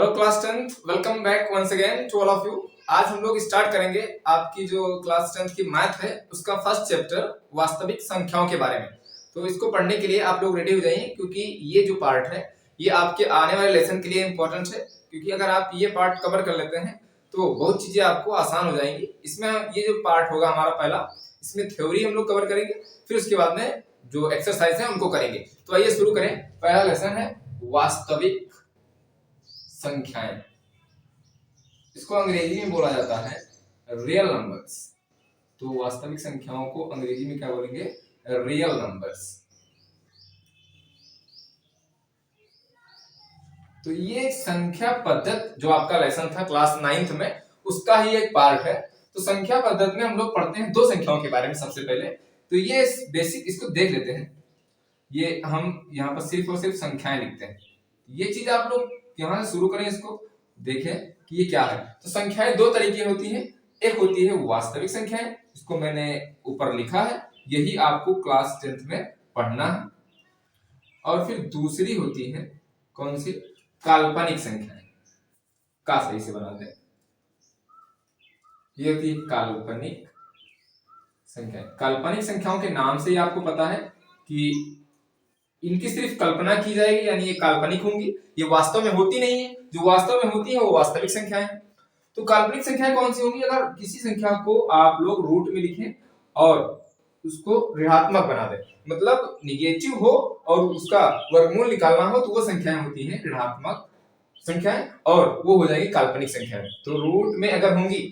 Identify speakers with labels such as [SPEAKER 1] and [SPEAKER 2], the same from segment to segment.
[SPEAKER 1] Hello class 10th, welcome back once again to all of you. आज हम लोग start करेंगे आपकी जो क्लास 10th की मैथ है उसका फर्स्ट चैप्टर वास्तविक संख्याओं के बारे में। तो इसको पढ़ने के लिए आप लोग रेडी हो जाइए, क्योंकि ये जो पार्ट है ये आपके आने वाले लेसन के लिए इंपॉर्टेंट है। क्योंकि अगर आप ये पार्ट कवर कर लेते हैं तो बहुत चीजें आपको आसान हो जाएंगी। इसमें ये जो पार्ट होगा हमारा पहला, इसमें थ्योरी हम लोग कवर करेंगे, फिर उसके बाद में जो एक्सरसाइज है उनको करेंगे। तो आइए शुरू करें। पहला लेसन है वास्तविक संख्याएं। इसको अंग्रेजी में बोला जाता है रियल नंबर्स। तो वास्तविक संख्याओं को अंग्रेजी में क्या बोलेंगे? Real numbers. तो ये संख्या पद्धति जो आपका लेसन था क्लास 9th में, उसका ही एक पार्ट है। तो संख्या पद्धति में हम लोग पढ़ते हैं दो संख्याओं के बारे में। सबसे पहले तो ये बेसिक इसको देख लेते हैं। ये हम यहाँ पर सिर्फ और सिर्फ संख्याएं लिखते हैं। ये चीज आप लोग यहां से शुरू करें, इसको देखें कि ये क्या है। तो संख्याएं दो तरीके होती हैं। एक होती है वास्तविक संख्याएं, इसको मैंने ऊपर लिखा है, यही आपको क्लास 10th में पढ़ना है। और फिर दूसरी होती है कौन सी? काल्पनिक संख्याएं। का सही से बनाते हैं, ये होती है काल्पनिक संख्याएं। काल्पनिक संख्याओं के नाम से ही आपको पता है कि इनकी सिर्फ कल्पना की जाएगी, यानी ये काल्पनिक होंगी, ये वास्तव में होती नहीं है। जो वास्तव में होती है वो वास्तविक संख्याएं हैं। तो काल्पनिक संख्याएं कौन सी होंगी? अगर किसी संख्या को आप लोग रूट में लिखें और उसको ऋणात्मक बना दें, मतलब निगेटिव हो और उसका वर्गमूल निकालना हो, तो वो संख्याएं होती हैं ऋणात्मक संख्याएं, और वो हो जाएगी काल्पनिक संख्याएं। तो रूट में अगर होंगी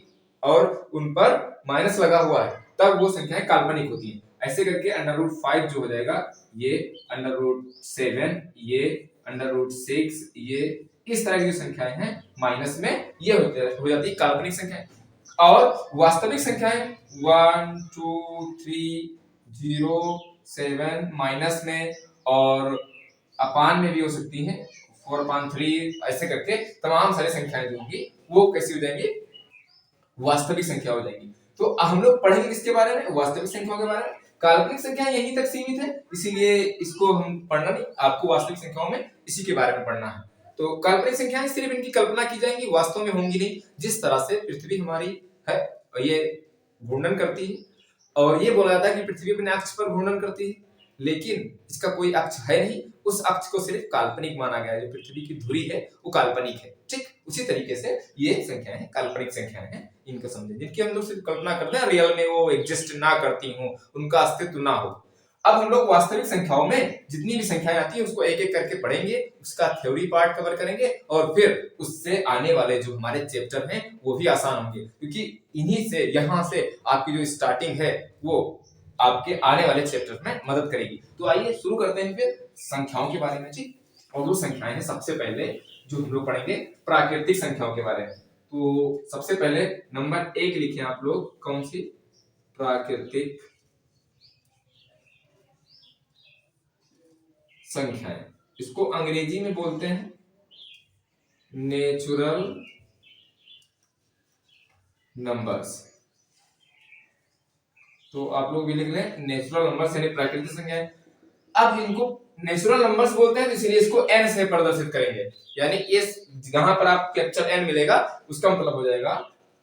[SPEAKER 1] और उन पर माइनस लगा हुआ है तब वो संख्याएं काल्पनिक होती हैं। ऐसे करके √5 जो हो जाएगा, ये √7, ये √6, ये इस तरह की जो संख्याएं हैं माइनस में, ये हो जाती है काल्पनिक संख्याएं। और वास्तविक संख्याएं 1 2 3 0 7 माइनस में और अपान में भी हो सकती हैं, 4/3, ऐसे करके तमाम सारी संख्याएं जो होंगी वो कैसी हो जाएंगी? वास्तविक संख्या हो जाएगी। तो हम लोग पढ़ेंगे किसके बारे में? वास्तविक संख्याओं के बारे में। काल्पनिक संख्या यहीं तक सीमित है, इसीलिए इसको हम पढ़ना नहीं, आपको वास्तविक संख्याओं में इसी के बारे में पढ़ना है। तो काल्पनिक संख्याएं सिर्फ इनकी कल्पना की जाएंगी, वास्तव में होंगी नहीं। जिस तरह से पृथ्वी हमारी है, ये घूर्णन करती है, और ये बोला जाता है कि पृथ्वी अपने अक्ष पर घूर्णन करती है, लेकिन इसका कोई अक्ष है नहीं। उस अक्ष को सिर्फ काल्पनिक माना गया है। जो पृथ्वी की धुरी है वो काल्पनिक है। ठीक उसी तरीके से ये संख्याएं काल्पनिक संख्याएं हैं, इनको समझे, जिनकी हम लोग सिर्फ कल्पना करते हैं, रियल में वो एग्जिस्ट ना करती हो, उनका अस्तित्व ना हो। अब हम लोग वास्तविक संख्याओं में जितनी भी संख्याएं आती है उसको एक एक करके पढ़ेंगे, उसका थ्योरी पार्ट कवर करेंगे, और फिर उससे आने वाले जो हमारे चैप्टर हैं वो भी आसान होंगे, क्योंकि इन्हीं से, यहाँ से आपकी जो स्टार्टिंग है वो आपके आने वाले चैप्टर में मदद करेगी। तो आइए शुरू करते हैं फिर संख्याओं के बारे में। जी, और वो संख्याएं हैं, सबसे पहले जो हम लोग पढ़ेंगे प्राकृतिक संख्याओं के बारे में। तो सबसे पहले नंबर 1 लिखे आप लोग, कौन सी? प्राकृतिक संख्याएं। इसको अंग्रेजी में बोलते हैं नेचुरल नंबर्स। तो आप लोग भी लिख लें नेचुरल नंबर्स यानी प्राकृतिक संख्याएं। अब इनको नेचुरल नंबर्स बोलते हैं, इसलिए इसको n से प्रदर्शित करेंगे, यानी इस जहां पर आपको अक्षर n मिलेगा उसका मतलब हो जाएगा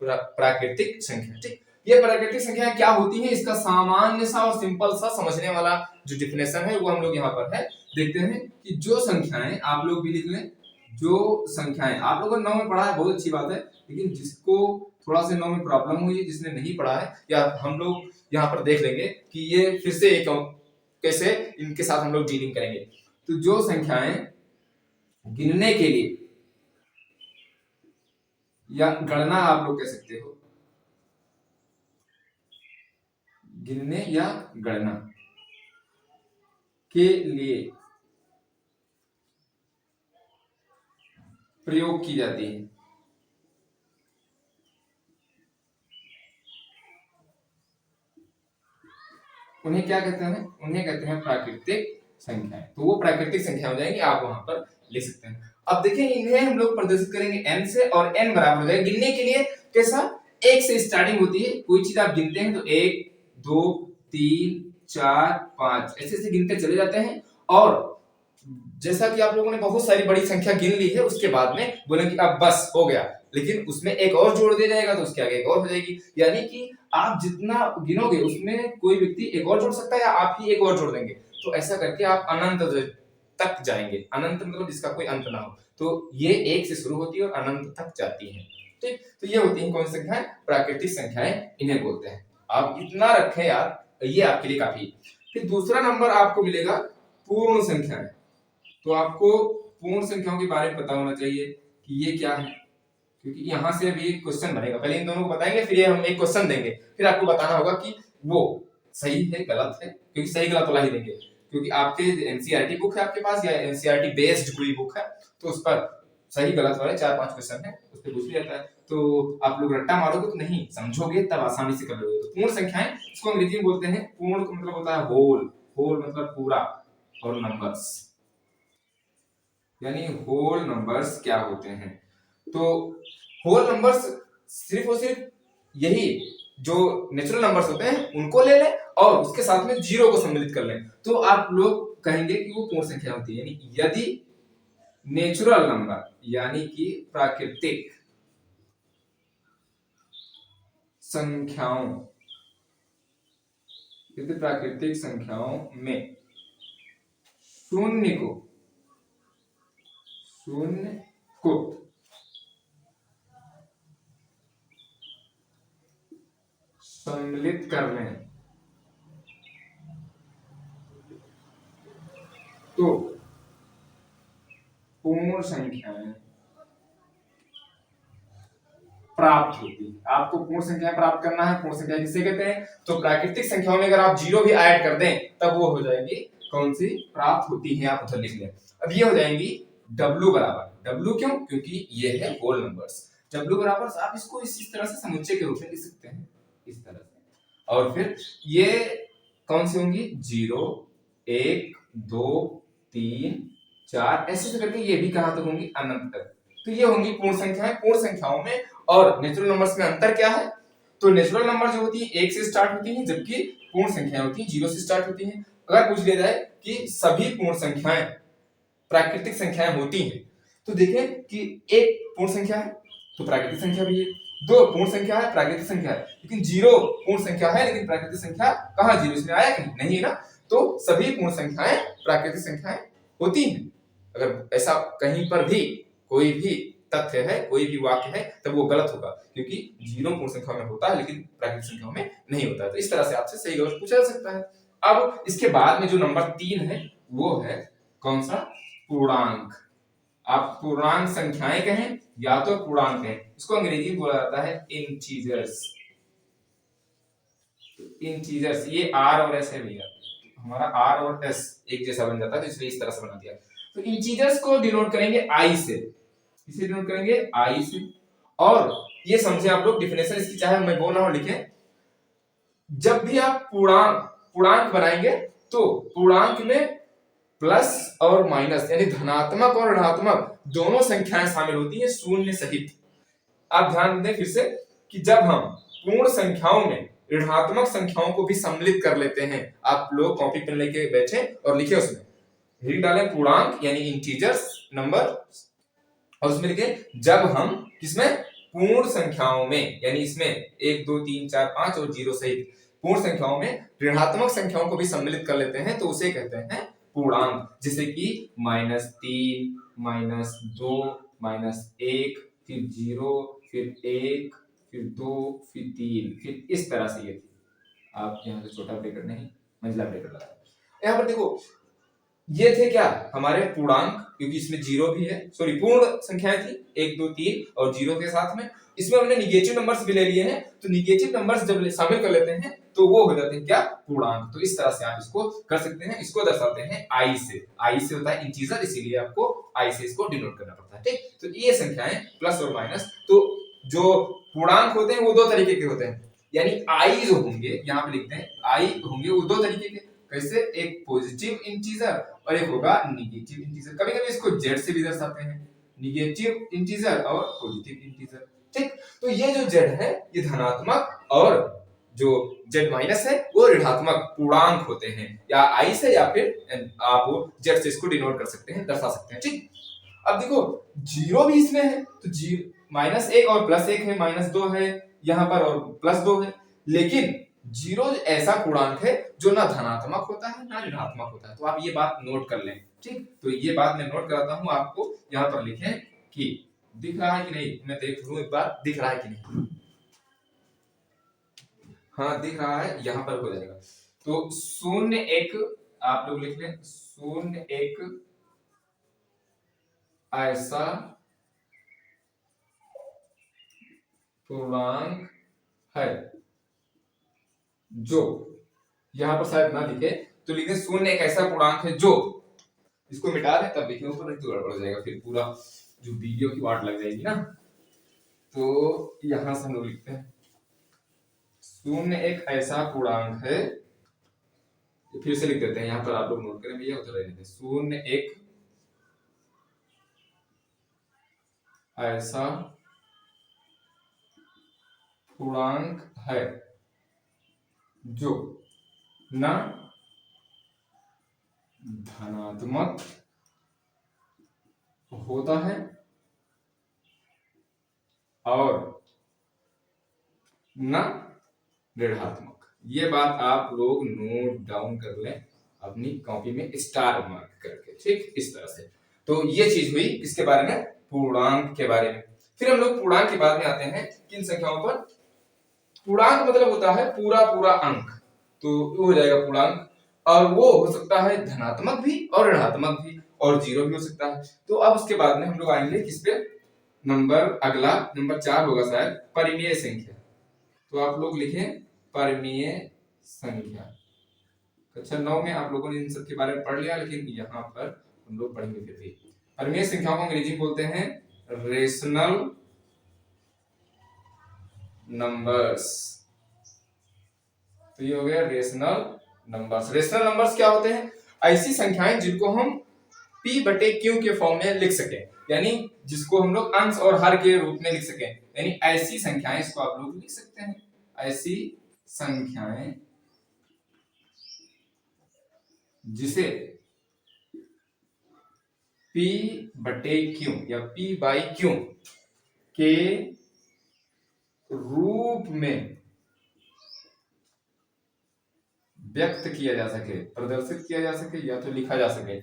[SPEAKER 1] प्राकृतिक संख्या। ठीक, ये प्राकृतिक संख्या क्या होती है, इसका सामान्य सा और सिंपल सा समझने वाला जो डिफिनेशन है वो हम लोग यहाँ पर है। देखते हैं कि जो संख्याएं, आप लोग भी लिख लें, जो संख्याएं आप लोगों ने 9 में पढ़ा है बहुत अच्छी बात है, लेकिन जिसको थोड़ा सा 9 में प्रॉब्लम हुई है, जिसने नहीं पढ़ा है, या हम लोग यहाँ पर देख लेंगे कि ये फिर से एक कैसे इनके साथ हम लोग डीलिंग करेंगे। तो जो संख्याएं गिनने के लिए या गणना आप लोग कह सकते हो, गिनने या गणना के लिए प्रयोग की जाती है, उन्हें क्या कहते हैं? उन्हें कहते हैं प्राकृतिक संख्याएं। तो वो प्राकृतिक संख्या हो जाएंगी, आप वहां पर लिख सकते हैं। अब देखिए, इन्हें हम लोग प्रदर्शित करेंगे n से, और n बराबर हो जाएगा गिनने के लिए कैसा? 1 से स्टार्टिंग होती है। कोई चीज आप गिनते हैं तो 1 2 3 4 5 ऐसे ऐसे गिनते चले जाते हैं, और जैसा कि आप लोगों ने बहुत सारी बड़ी संख्या गिन ली है, उसके बाद में बोले कि अब बस हो गया, लेकिन उसमें एक और जोड़ दिया जाएगा तो उसके आगे एक और हो जाएगी। यानी कि आप जितना गिनोगे उसमें कोई व्यक्ति एक और जोड़ सकता है या आप ही एक और जोड़ देंगे। तो ऐसा करके आप अनंत तक जाएंगे। अनंत मतलब जिसका कोई अंत ना हो। तो ये एक से शुरू होती है और अनंत तक जाती है। ठीक, तो ये होती है कौन सी संख्याएं? प्राकृतिक संख्याएं, इन्हें बोलते हैं। आप इतना रखें यार, ये आपके लिए काफी। फिर दूसरा नंबर आपको मिलेगा पूर्ण संख्याएं। तो आपको पूर्ण संख्याओं के बारे में पता होना चाहिए कि ये क्या है, क्योंकि यहां से अभी एक क्वेश्चन बनेगा। पहले इन दोनों को बताएंगे, फिर ये हम एक क्वेश्चन देंगे, फिर आपको बताना होगा कि वो सही है गलत है, क्योंकि सही गलत वाला ही देंगे। क्योंकि आपके एनसीईआरटी बुक है आपके पास, या एनसीईआरटी बेस्ड कोई बुक है, तो उस पर सही गलत वाले 4-5 क्वेश्चन है, उस पर पूछ लिया जाता है। तो आप लोग रट्टा मारोगे तो नहीं समझोगे, तब आसानी से कर लोगे। तो पूर्ण संख्याएं, इसको अंग्रेजी में बोलते हैं, पूर्ण का मतलब होता है होल, होल मतलब पूरा, और नंबर्स यानी होल नंबर्स क्या होते हैं? तो होल नंबर्स सिर्फ और सिर्फ यही जो नेचुरल नंबर्स होते हैं उनको ले लें और उसके साथ में जीरो को सम्मिलित कर लें, तो आप लोग कहेंगे कि वो पूर्ण संख्या होती है। यानी यदि नेचुरल नंबर यानी कि प्राकृतिक संख्याओं, यदि प्राकृतिक संख्याओं में शून्य को सम्मिलित कर लें तो पूर्ण संख्याएं प्राप्त होती है। आपको पूर्ण संख्याएं प्राप्त करना है। पूर्ण संख्या किसे कहते हैं? तो प्राकृतिक संख्याओं में अगर आप जीरो भी ऐड कर दें तब वो हो जाएगी कौन सी? प्राप्त होती है। आप उधर लिख लें। अब ये हो जाएंगी W बराबर। W क्यों? क्योंकि ये है होल नंबर्स। W बराबर आप इसको इस तरह से समुच्चय के रूप में लिख सकते हैं, इस तरह से। और फिर ये कौन सी होंगी? 0, 1, 2, 3, 4 ऐसे करके ये भी कहां तक होंगी? अनंत तक। तो ये होंगी पूर्ण संख्याएं। पूर्ण संख्याओं में और नेचुरल नंबर्स में अंतर क्या है? तो नेचुरल नंबर जो होती है 1 से स्टार्ट होती है, जबकि पूर्ण संख्याएं होती है 0 से स्टार्ट होती हैं। अगर पूछ लिया जाए कि सभी पूर्ण संख्याएं प्राकृतिक संख्याएं होती हैं, तो देखें कि एक पूर्ण संख्या है तो प्राकृतिक संख्या भी है, 2 पूर्ण संख्या है प्राकृतिक संख्या है, लेकिन 0 पूर्ण संख्या है लेकिन प्राकृतिक संख्या कहां? 0 इसमें आया कहीं? नहीं है ना। तो सभी पूर्ण संख्याएं प्राकृतिक संख्याएं होती हैं। अगर ऐसा कहीं पर भी कोई भी तथ्य है, कोई भी वाक्य है, तब वो गलत होगा, क्योंकि 0 पूर्ण संख्या में होता है लेकिन प्राकृतिक संख्याओं में नहीं होता है। तो इस तरह से आपसे सही गलत पूछा जा सकता है। अब इसके बाद में जो नंबर 3 है वो है कौन सा? पूर्णांक। आप पूर्णांक संख्याएं कहें या तो पूर्णांक कहें, इसको अंग्रेजी में बोला जाता है इंटीजर्स। इंटीजर्स, ये आर और एस है भैया, हमारा आर और एस एक जैसा बन जाता है, तो इसलिए इस तरह से बना दिया। तो इंटीजर्स को डिनोट करेंगे आई से, इसे डिनोट करेंगे आई से। और ये समझे आप लोग, डिफिनेशन इसकी चाहे मैं बोल रहा हूं लिखें, जब भी आप पूर्णांक बनाएंगे तो पूर्णांक में प्लस और माइनस यानी धनात्मक और ऋणात्मक दोनों संख्याएं शामिल होती हैं, शून्य सहित। आप ध्यान दें फिर से कि जब हम पूर्ण संख्याओं में ऋणात्मक संख्याओं को भी सम्मिलित कर लेते हैं, आप लोग कॉपी पेन लेके बैठे और लिखे, उसमें लिख डालें पूर्णांक यानी इंटीजर्स नंबर, और उसमें लिखे जब हम किसमें? पूर्ण संख्याओं में, यानी इसमें 1, 2, 3, 4, 5 और 0 सहित पूर्ण संख्याओं में ऋणात्मक संख्याओं को भी सम्मिलित कर लेते हैं, तो उसे कहते हैं पूर्णांक। जैसे कि -3, -2, -1, फिर 0, फिर 1, फिर 2, फिर 3, फिर इस तरह से ये थी। आप यहाँ से छोटा ब्रैकेट नहीं, मंझला ब्रैकेट लगा। यहाँ पर देखो, ये थे क्या? हमारे पूर्णांक, क्योंकि इसमें 0 भी है, सॉरी पूर्ण संख्याएं थी 1, 2, 3 और 0 के साथ में। इसमें हमने निगेटिव नंबर्स भी ले लिए हैं, तो निगेटिव नंबर्स जब शामिल कर लेते हैं तो वो हो जाते हैं क्या? पूर्णांक। तो इस तरह से आप इसको कर सकते हैं। इसको दर्शाते हैं आई से। आई से होता है इंटीजर, इसीलिए आपको आई से इसको डिनोट करना पड़ता है। ठीक, तो ये संख्याएं प्लस और माइनस, तो जो पूर्णांक होते हैं वो 2 तरीके के होते हैं, यानी आई जो होंगे, यहाँ पे लिखते हैं आई होंगे वो 2 तरीके के। कैसे? एक पॉजिटिव इंटीजर और एक होगा निगेटिव इंटीजर। कभी-कभी इसको जेड से भी दर्शाते हैं, निगेटिव इंटीजर और पॉजिटिव इंटीजर। ठीक, तो ये जो जेड है ये धनात्मक और जो z माइनस है वो ऋणात्मक पूर्णांक होते हैं, या i से या फिर आप z से इसको डिनोट कर सकते हैं, दर्शा सकते हैं। ठीक, अब देखो जीरो भी इसमें है, तो -1 और +1 है, -2 है यहाँ पर और +2 है, लेकिन जीरो ऐसा पूर्णांक है जो ना धनात्मक होता है ना ऋणात्मक होता है। तो आप ये बात नोट कर लें। ठीक, तो ये बात मैं नोट कराता हूं आपको, यहाँ पर लिखें कि दिख रहा है कि नहीं, मैं देख लूं एक बार दिख रहा है कि नहीं। हाँ दिख रहा है, यहाँ पर हो जाएगा। तो 0,1 आप लोग लिख लें, 0,1 ऐसा पूर्णांक है जो, यहाँ पर शायद ना लिखे तो लिखे 0,1 ऐसा पूर्णांक है जो, इसको मिटा दें तब लिखे ऊपर, नहीं तो गड़बड़ हो जाएगा, फिर पूरा जो वीडियो की वाट लग जाएगी ना। तो यहां से हम लोग लिखते हैं 0,1 ऐसा पूर्णांक है, फिर से लिख देते हैं, यहाँ पर आप लोग नोट करें भैया, उधर रहने दें। 0,1 ऐसा पूर्णांक है जो न धनात्मक होता है और न ऋणात्मक। ये बात आप लोग नोट डाउन कर लें अपनी कॉपी में स्टार मार्क करके। ठीक, इस तरह से। तो ये चीज हुई किसके बारे में, पूर्णांक के बारे में। फिर हम लोग पूर्णांक के बाद में आते हैं किन संख्याओं पर। पूर्णांक मतलब होता है पूरा पूरा अंक, तो वो हो जाएगा पूर्णांक, और वो हो सकता है धनात्मक भी और ऋणात्मक भी, और जीरो भी हो सकता है। तो अब उसके बाद में हम लोग आएंगे किस पे, नंबर अगला नंबर 4 होगा शायद, परिमेय संख्या। तो आप लोग लिखें परिमेय संख्या। कक्षा 9 में आप लोगों ने इन सब के बारे में पढ़ लिया, लेकिन यहाँ पर हम लोग पढ़ेंगे फिर भी। परिमेय संख्याओं को अंग्रेजी में बोलते हैं रेशनल नंबर्स। तो ये हो गया रेशनल नंबर्स। रेशनल नंबर्स क्या होते हैं, ऐसी संख्याएं जिनको हम p/q के फॉर्म में लिख सके, यानी जिसको हम लोग अंश और हर के रूप में लिख सके, यानी ऐसी संख्याएं, इसको आप लोग लिख सकते हैं, ऐसी संख्याएं जिसे p/q या p/q के रूप में व्यक्त किया जा सके, प्रदर्शित किया जा सके, या तो लिखा जा सके।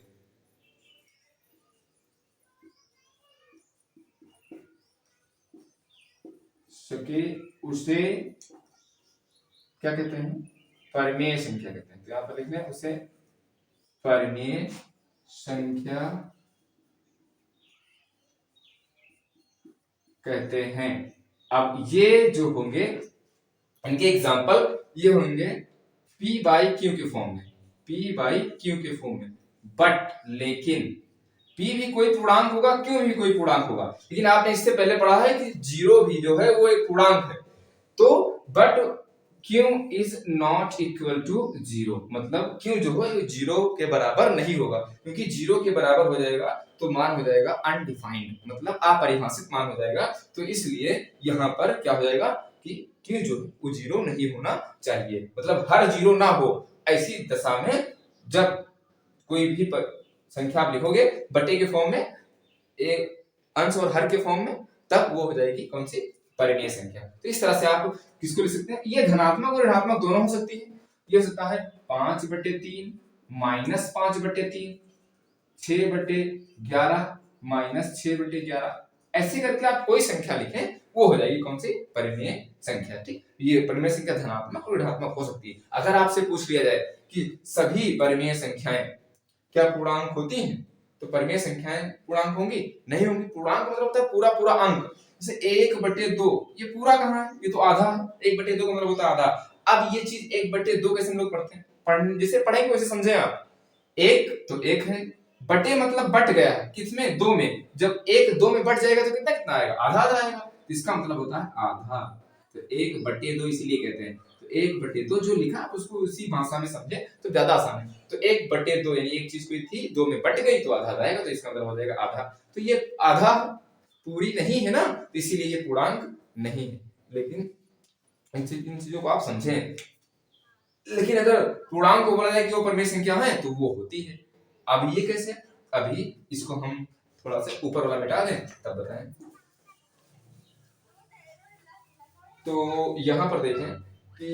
[SPEAKER 1] उसे क्या कहते हैं, परिमेय संख्या कहते हैं। तो यहां पर लिख लें, उसे परिमेय संख्या कहते हैं। अब ये जो होंगे इनके एग्जाम्पल ये होंगे p/q के फॉर्म में, p/q के फॉर्म में। बट लेकिन p भी कोई पूर्णांक होगा, q भी कोई पूर्णांक होगा, लेकिन आपने इससे पहले पढ़ा है कि जीरो भी जो है वो एक पूर्णांक है। तो but q is not equal to zero, मतलब q जो है वो जीरो के बराबर नहीं होगा, क्योंकि जीरो के बराबर हो जाएगा तो मान हो जाएगा अनडिफाइंड, मतलब अपरिभाषित मान हो जाएगा। तो इसलिए यहाँ पर क्या हो जाएगा कि q जो वो जीरो नहीं होना चाहिए, मतलब हर जीरो ना हो। ऐसी दशा में जब कोई भी संख्या आप लिखोगे बटे के फॉर्म में, एक अंश और हर के फॉर्म में, तब वो हो जाएगी कौन सी, परिमेय संख्या। तो इस तरह से आप किसको लिख सकते हैं, ये धनात्मक और ऋणात्मक दोनों हो सकती है। ये हो सकता है 5/3 -5/3, 6/11 -6/11, ऐसे करके आप कोई संख्या लिखें, वो हो जाएगी कौन सी, परिमेय संख्या। ठीक, ये परिमेय संख्या धनात्मक और ऋणात्मक हो सकती है। अगर आपसे पूछ लिया जाए कि सभी परिमेय संख्याएं क्या पूर्णांक होती हैं, तो परिमेय संख्याएं पूर्णांक होंगी, नहीं होंगी। पूर्णांक मतलब होता है पूरा पूरा अंक। जैसे 1/2, ये पूरा कहाँ है, ये तो आधा है। 1/2 का मतलब होता है आधा। अब ये चीज 1/2 कैसे हम लोग पढ़ते हैं, जैसे पढ़ेंगे वैसे समझे आप। एक तो एक है, बटे मतलब बट गया है, किसमें, 2 में। जब 1 2 में बट जाएगा तो कितना कितना आएगा, आधा आधा आएगा। तो इसका मतलब होता है आधा। तो 1/2 इसलिए कहते हैं। 1/2 जो लिखा आप उसको उसी भाषा में समझे तो ज्यादा आसान है। तो 1/2 यानी एक चीज कोई थी, 2 में बट गई तो आधा रहेगा, तो इसका मतलब हो जाएगा आधा। तो ये आधा पूरी नहीं है ना, तो इसीलिए ये पूर्णांक नहीं है। लेकिन इन चीजों को आप समझें। लेकिन अगर पूर्णांक को बोला जाए कि वो परिमेय संख्या है तो वो होती है। अब ये कैसे, अभी इसको हम थोड़ा सा ऊपर वाला मिटा दें तब बताएं। तो यहां पर देखें कि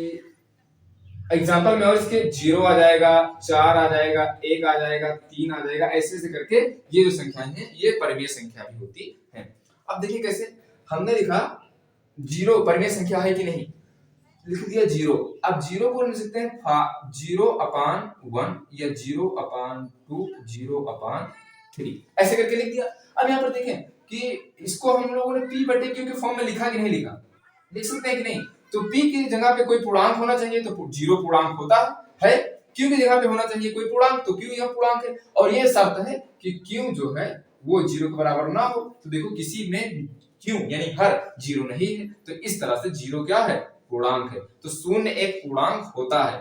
[SPEAKER 1] एग्जाम्पल में और इसके 0 आ जाएगा, 4 आ जाएगा, 1 आ जाएगा, 3 आ जाएगा, ऐसे ऐसे करके ये जो संख्याएं हैं ये परिमेय संख्या भी होती है। अब देखिए कैसे, हमने लिखा 0 परिमेय संख्या है कि नहीं, लिख दिया 0। अब 0 को लिख सकते हैं 0/1 या 0/2, 0/3, ऐसे करके लिख दिया। अब यहाँ पर देखें कि इसको हम लोगों ने p बटे q के फॉर्म में लिखा कि नहीं लिखा, लिख सकते हैं कि नहीं। तो p की जगह पे कोई पूर्णांक होना चाहिए तो 0 पूर्णांक होता है, q की जगह पे होना चाहिए कोई पूर्णांक तो q यह पूर्णांक है, और ये शर्त है कि q जो है वो 0 के बराबर ना हो। तो देखो किसी में q यानी हर 0 नहीं है, तो इस तरह से 0 क्या है, पूर्णांक है। तो 0 एक पूर्णांक होता है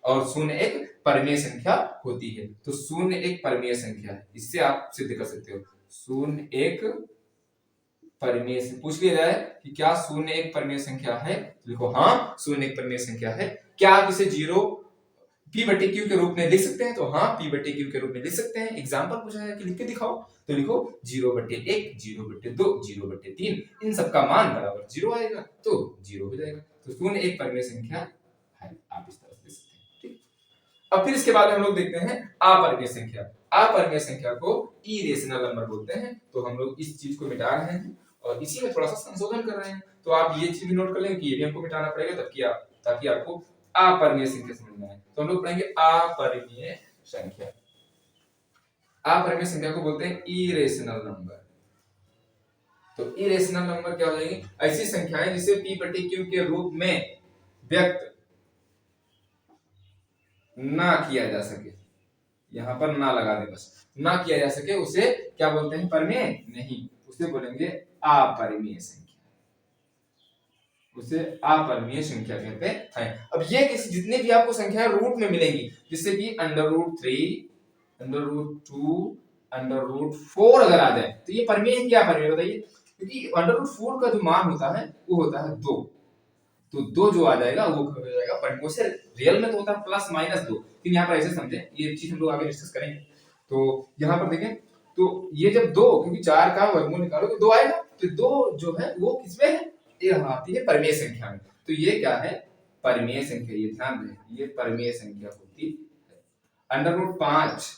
[SPEAKER 1] और 0 एक परिमेय संख्या होती है। तो 0 एक परिमेय संख्या है, इससे आप सिद्ध कर सकते हो 0 एक परिमेय। पूछ लिया जाए कि क्या 0 एक परिमेय संख्या है, लिखो हाँ 0 एक परिमेय संख्या है। क्या आप इसे 0 p बटे q के रूप में लिख सकते हैं, तो हाँ p बटे q के रूप में लिख सकते हैं। एग्जांपल पूछा है कि लिख के दिखाओ, तो लिखो 0/1, 0/2, 0/3, इन सबका मान बराबर 0 आएगा तो 0 हो जाएगा। तो 0 एक परिमेय संख्या है, आप इस तरह से लिख सकते हैं। ठीक, अब फिर इसके बाद हम लोग देखते हैं अपरिमेय संख्या। अपरिमेय संख्या को इरेशनल नंबर बोलते हैं। तो हम लोग इस चीज को मिटा रहे हैं और इसी में थोड़ा सा संशोधन कर रहे हैं। तो आप ये चीज भी नोट कर लेंगे कि ये भी हमको मिटाना पड़ेगा ताकि आपको अपरिमेय संख्या समझ में आए। तो हम लोग पढ़ेंगे अपरिमेय संख्या। अपरिमेय संख्या को बोलते हैं इरेशनल नंबर। तो इरेशनल नंबर क्या हो जाएगी, ऐसी संख्याएं जिसे p बटे q के रूप में व्यक्त ना किया जा सके, यहां पर ना लगा दे, बस ना किया जा सके उसे क्या बोलते हैं, परिमेय नहीं, उसे बोलेंगे अपरिमेय संख्या। उसे अपरिमेय संख्या कहते हैं। अब ये जितने भी आपको संख्याएं रूट में मिलेंगी, जिससे कि √3, √2, √4 अगर आ जाए तो ये परिमेय है क्या परिमेय बताइए, क्योंकि √4 का जो मान होता है वो होता है 2। तो 2 जो आ जाएगा वो हो जाएगा परिमेय से। रियल में तो होता है +-2, लेकिन यहाँ पर ऐसे समझे, ये चीज हम लोग आगे डिस्कस करेंगे। तो यहाँ पर देखें तो ये जब 2, क्योंकि 4 का वर्गमूल निकालोगे 2 आएगा, तो 2 जो है वो किसमें है, ये आती है परिमेय संख्या में। तो ये क्या है, परिमेय संख्या, ये ध्यान दें ये परिमेय संख्या होती है। √5,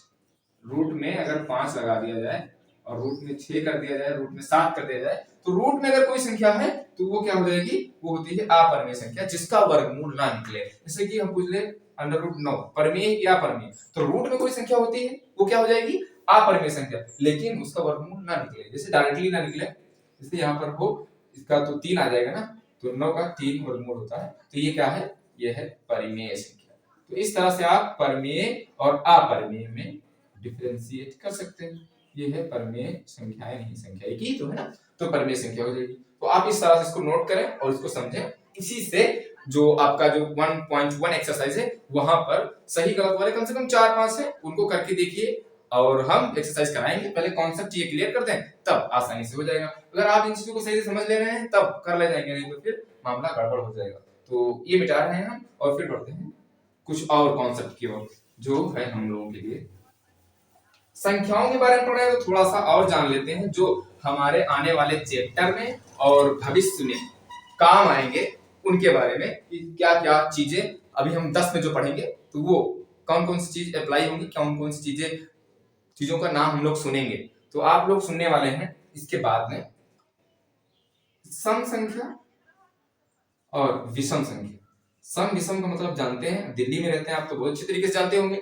[SPEAKER 1] रूट में अगर 5 लगा दिया जाए और रूट में 6 कर दिया जाए, रूट में 7 कर दिया जाए, तो रूट में अगर कोई संख्या है तो वो क्या हो जाएगी, वो होती है अपरिमेय संख्या जिसका वर्गमूल ना निकले। जैसे कि हम पूछ ले √9 परिमेय या अपरिमेय, तो रूट में कोई संख्या होती है वो क्या हो जाएगी, अपरिमेय संख्या, लेकिन उसका वर्गमूल ना निकले, जैसे डायरेक्टली ना निकले। जैसे यहाँ पर हो इसका तो 3 आ जाएगा ना, तो 9 का 3 वर्गमूल होता है, तो ये क्या है, ये है परिमेय संख्या। तो इस तरह से आप परिमेय और अपरिमेय में डिफरेंशिएट कर सकते हैं। ये है परिमेय संख्याएं, नहीं संख्या एक ही तो है ना, तो परिमेय संख्या हो जाएगी। तो आप इस तरह से इसको नोट करें और इसको समझें। इसी से जो आपका जो 1.1 एक्सरसाइज है वहां पर सही गलत वाले कम से कम 4-5 है, उनको करके देखिए और हम एक्सरसाइज कराएंगे। पहले कॉन्सेप्ट ये क्लियर कर दें तब आसानी से हो जाएगा। अगर आप इन चीजों को सही से समझ ले रहे हैं तब कर ले जाएंगे, नहीं तो फिर मामला गड़बड़ हो जाएगा। तो ये मिटा रहे हैं हम और फिर बढ़ते हैं कुछ और कॉन्सेप्ट की ओर जो है हम लोगों के लिए संख्याओं के बारे में पढ़ रहे हैं। तो थोड़ा सा और जान लेते हैं जो हमारे आने वाले चैप्टर में और भविष्य में काम आएंगे उनके बारे में, कि क्या क्या चीजें अभी हम 10 में जो पढ़ेंगे तो वो कौन कौन सी चीज अप्लाई होंगी, कौन कौन सी चीजों का नाम हम लोग सुनेंगे। तो आप लोग सुनने वाले हैं इसके बाद में सम संख्या और विषम संख्या। सम विषम का मतलब जानते हैं, दिल्ली में रहते हैं आप तो बहुत अच्छी तरीके से जानते होंगे।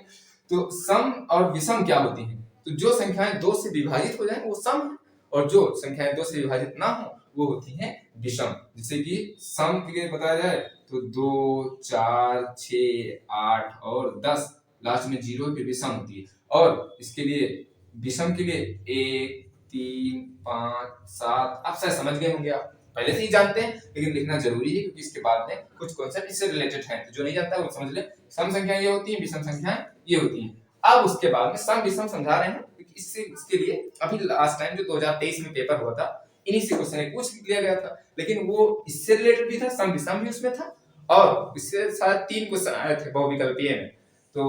[SPEAKER 1] तो सम और विषम क्या होती हैं, तो जो संख्याएं 2 से विभाजित हो जाएं वो सम है, और जो संख्याएं 2 से विभाजित ना हो वो होती हैं विषम। जैसे कि सम के लिए बताया जाए तो 2, 4, 6, 8 और 10, लास्ट में 0 फिर विषम होती है। और इसके लिए विषम के लिए 1, 3, 5, 7, आप शायद समझ गए होंगे, आप पहले से ही जानते हैं, लेकिन लिखना जरूरी है क्योंकि इसके बाद में कुछ कॉन्सेप्ट इससे रिलेटेड हैं। तो जो नहीं जानता है वो समझ ले, सम संख्याएं ये होती हैं, विषम संख्याएं ये होती हैं। अब उसके बाद में सम विषम समझा रहे हैं, इसके लिए अभी लास्ट टाइम जो 2023 में पेपर हुआ था इन्हीं से क्वेश्चन पूछ लिया गया था, लेकिन वो इससे रिलेटेड भी था, सम विषम भी उसमें था, और इससे साथ 3 क्वेश्चन आए थे बहुविकल्पीय में। तो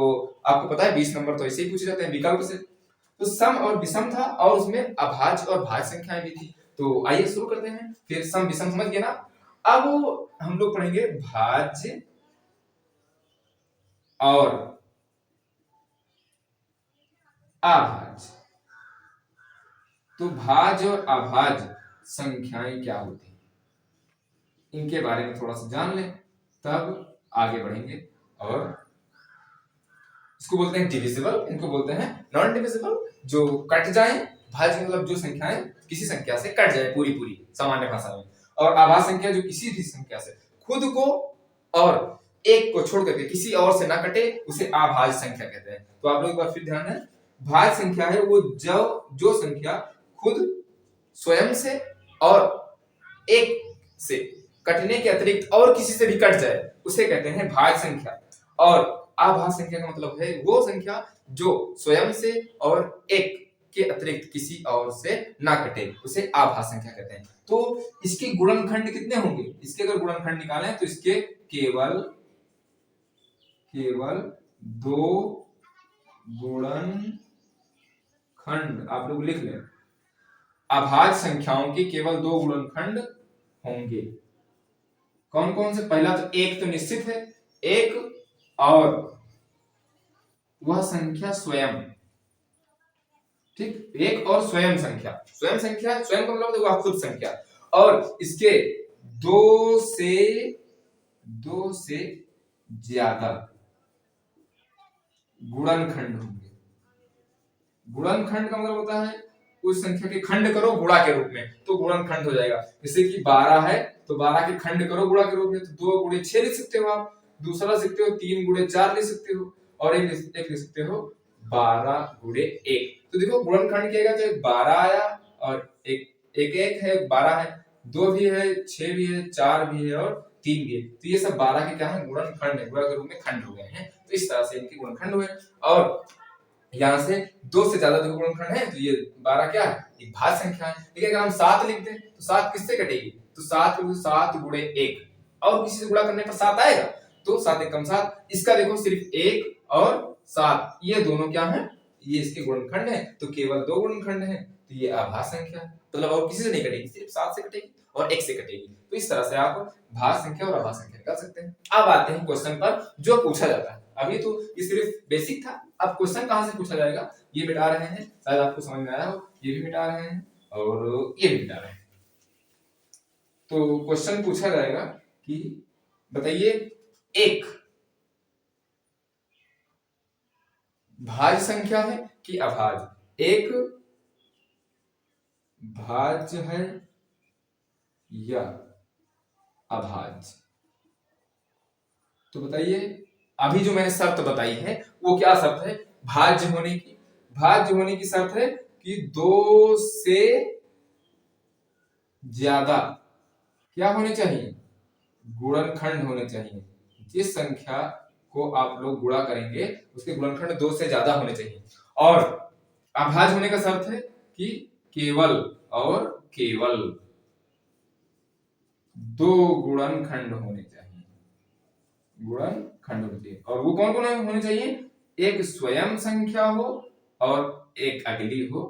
[SPEAKER 1] आपको पता है 20 नंबर तो ऐसे ही पूछे जाते हैं विकल्प से। तो सम और विषम था, और उसमें अभाज्य और भाज्य संख्याएं भी थी। तो आइए शुरू करते हैं। फिर सम विषम समझ गए ना। अब हम लोग पढ़ेंगे भाज्य और अभाज्य। तो भाज्य और अभाज्य संख्याएं क्या होती हैं, इनके बारे में थोड़ा सा जान लें, तब आगे बढ़ेंगे। और इसको बोलते हैं डिविजिबल, इनको बोलते हैं नॉन डिविजिबल, जो कट जाए। भाज्य मतलब जो संख्याएं किसी संख्या से कट जाए पूरी पूरी सामान्य भाषा में। और अभाज्य संख्या जो किसी भी संख्या से खुद को और एक को छोड़ करके किसी और से ना कटे, उसे अभाज्य संख्या कहते हैं। तो आप लोग एक बार फिर ध्यान है, भाज्य संख्या है वो जो संख्या खुद स्वयं से और एक से कटने के अतिरिक्त और किसी से भी कट जाए, उसे कहते हैं भाज्य संख्या। और अभाज्य संख्या का मतलब है वो संख्या जो स्वयं से और एक के अतिरिक्त किसी और से ना कटे, उसे अभाज्य संख्या कहते हैं। तो इसके गुणनखंड कितने होंगे, इसके अगर गुणनखंड निकालें तो इसके केवल 2 गुणनखंड आप लोग लिख लें। अभाज्य संख्याओं के केवल 2 गुणनखंड होंगे। कौन कौन से? पहला तो एक तो निश्चित है, एक और वह संख्या स्वयं, ठीक, एक और स्वयं संख्या। स्वयं संख्या, स्वयं का मतलब वह खुद संख्या, और इसके दो से ज्यादा गुणनखंड होंगे। गुणनखंड का मतलब होता है उस संख्या के खंड करो गुणा के रूप में, तो गुणनखंड हो जाएगा। जैसे कि 12 है तो 12 के खंड करो गुणा के रूप में, तो 2 गुणे 6 लिख सकते हो आप, दूसरा लिख सकते हो 3 गुणे 4 लिख सकते हो, और एक लिख सकते हो 12 गुणे 1। तो देखो गुणनखंड किया तो 12 आया, और एक है 12 है, 2 भी है, 6 भी है, 4 भी है और 3 भी है। तो ये सब 12 के क्या है? गुणनखंड है, गुणा के रूप में खंड हो गए हैं। तो इस तरह से इनके गुणनखंड हुए। और यहाँ से 2 से ज्यादा देखो गुणनखंड है, तो ये 12 क्या है? एक भाज्य संख्या है। ठीक है, अगर हम 7 लिख दें तो 7 किससे कटेगी? तो 7 गुणे 1, और किसी से गुणा करने पर 7 आएगा, तो 7 एकम 7। इसका देखो सिर्फ 1 और 7 ये दोनों क्या है? ये इसके गुणनखंड है, तो केवल 2 गुणनखंड है, तो ये अभाज्य संख्या है। मतलब और किसी से नहीं कटेगी, सिर्फ 7 से कटेगी और 1 से कटेगी। तो इस तरह से आप भाज्य संख्या और अभाज्य संख्या निकाल सकते हैं। अब आते हैं क्वेश्चन पर जो पूछा जाता है। अभी तो ये सिर्फ बेसिक था, अब क्वेश्चन कहां से पूछा जाएगा ये मिटा रहे हैं, शायद आपको समझ में आया हो। ये भी मिटा रहे हैं और ये भी मिटा रहे हैं। तो क्वेश्चन पूछा जाएगा कि बताइए एक भाज्य संख्या है कि अभाज्य? एक भाज्य है या अभाज्य? तो बताइए। अभी जो मैंने शर्त बताई है वो क्या शर्त है? भाज्य होने की। भाज्य होने की शर्त है कि 2 से ज्यादा क्या होने चाहिए? गुणनखंड होने चाहिए। जिस संख्या को आप लोग गुणा करेंगे उसके गुणनखंड 2 से ज्यादा होने चाहिए। और अभाज्य होने का शर्त है कि केवल और केवल 2 गुणनखंड होने चाहिए। गुणनखंड होने चाहिए, और वो कौन कौन होने चाहिए? एक स्वयं संख्या हो और एक अगली हो,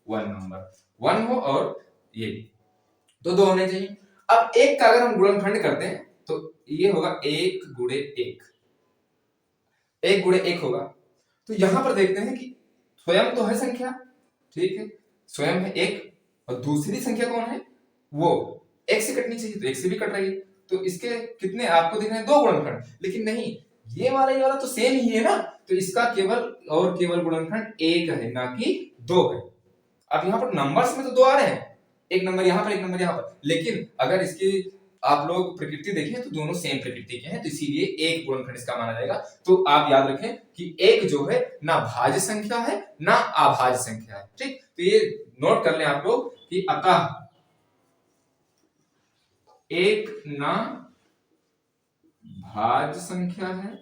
[SPEAKER 1] 1 नंबर 1 हो, और ये तो 2 होने चाहिए। अब एक का अगर हम गुणनखंड करते हैं तो ये होगा 1 गुणे 1, 1 गुणे 1 होगा। तो यहां पर देखते हैं कि स्वयं तो है संख्या, ठीक है, स्वयं है 1, और दूसरी संख्या कौन है? वो 1 से कटनी चाहिए, तो 1 से भी कट रही है। तो इसके कितने आपको दिख रहे हैं? 2 गुणनखंड, लेकिन नहीं, ये वाला तो सेम ही है ना, तो इसका केवल और केवल गुणनखंड 1 है, ना कि 2 है। अब यहाँ पर नंबर्स में तो 2 आ रहे हैं, एक नंबर यहाँ पर एक नंबर यहाँ पर, लेकिन अगर इसकी आप लोग प्रकृति देखें तो दोनों सेम प्रकृति के हैं, तो इसीलिए एक गुणनखंड इसका माना जाएगा। तो आप याद रखें कि एक जो है ना भाज्य संख्या है ना अभाज्य संख्या है, ठीक। तो ये नोट कर लें आप लोग कि अतः एक ना भाज्य संख्या है,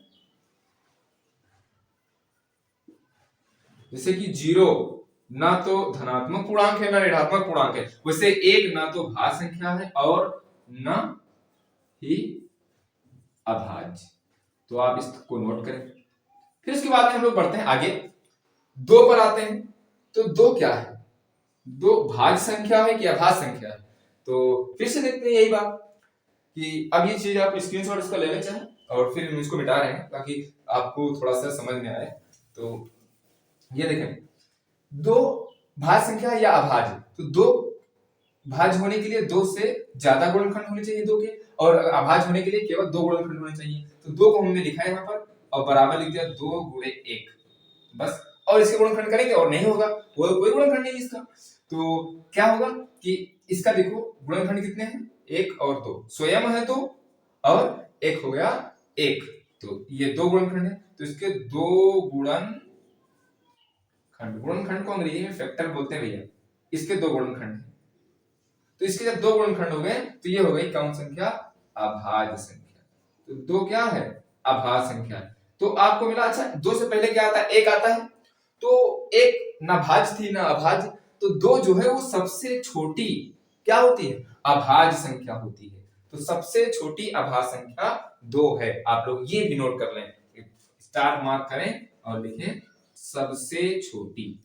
[SPEAKER 1] जैसे कि 0 ना तो धनात्मक पूर्णांक है ना ऋणात्मक पूर्णांक है, वैसे एक ना तो भाज्य संख्या है और ना ही अभाज्य। तो आप इसको नोट करें। फिर उसके बाद में हम लोग बढ़ते हैं आगे, दो पर आते हैं। तो दो क्या है, दो भाज्य संख्या है कि अभाज्य संख्या है? तो फिर से देखते हैं यही बात कि अब ये चीज आप स्क्रीनशॉट इसका ले लें चाहे, और फिर हम इसको मिटा रहे हैं ताकि आपको थोड़ा सा समझ में आए। तो ये देखें, दो भाज्य संख्या या अभाज्य, तो दो भाज्य होने के लिए दो से ज्यादा गुणनखंड होने चाहिए दो के, और अभाज्य होने के लिए केवल दो गुणनखंड होने चाहिए। तो दो को हमने लिखा है यहाँ पर और बराबर लिख दिया 2 गुणे 1 बस। और इसके गुणनखंड करेंगे और नहीं होगा, वो कोई गुणनखंड नहीं इसका। तो क्या होगा कि इसका देखो गुणनखंड कितने हैं, 1 और 2, स्वयं है 2 और एक हो गया 1, तो ये दो गुणनखंड है। तो इसके दो गुणनखंड, गुणनखंड को अंग्रेजी में फैक्टर बोलते हैं भैया, इसके दो गुणनखंड है। तो इसके जब दो गुणनखंड हो गए तो ये हो गई कौन संख्या, अभाज्य संख्या। तो दो क्या है, अभाज्य संख्या। तो आपको मिला, अच्छा दो से पहले क्या आता है, एक आता है। तो एक ना भाज्य थी ना अभाज्य, तो दो जो है वो सबसे छोटी क्या होती है, अभाज्य संख्या होती है। तो सबसे छोटी अभाज्य संख्या दो है। आप लोग ये भी नोट कर लें, स्टार मार्क करें और लिखें सबसे छोटी,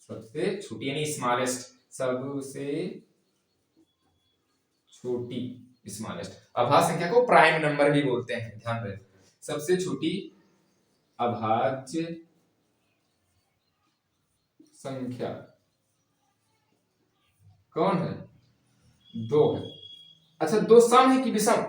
[SPEAKER 1] सबसे छोटी यानी स्मॉलेस्ट, सबसे छोटी स्मॉलेस्ट। अभाज्य संख्या को प्राइम नंबर भी बोलते हैं, ध्यान रहे। सबसे छोटी अभाज्य संख्या कौन है, दो है। अच्छा दो सम है कि विषम,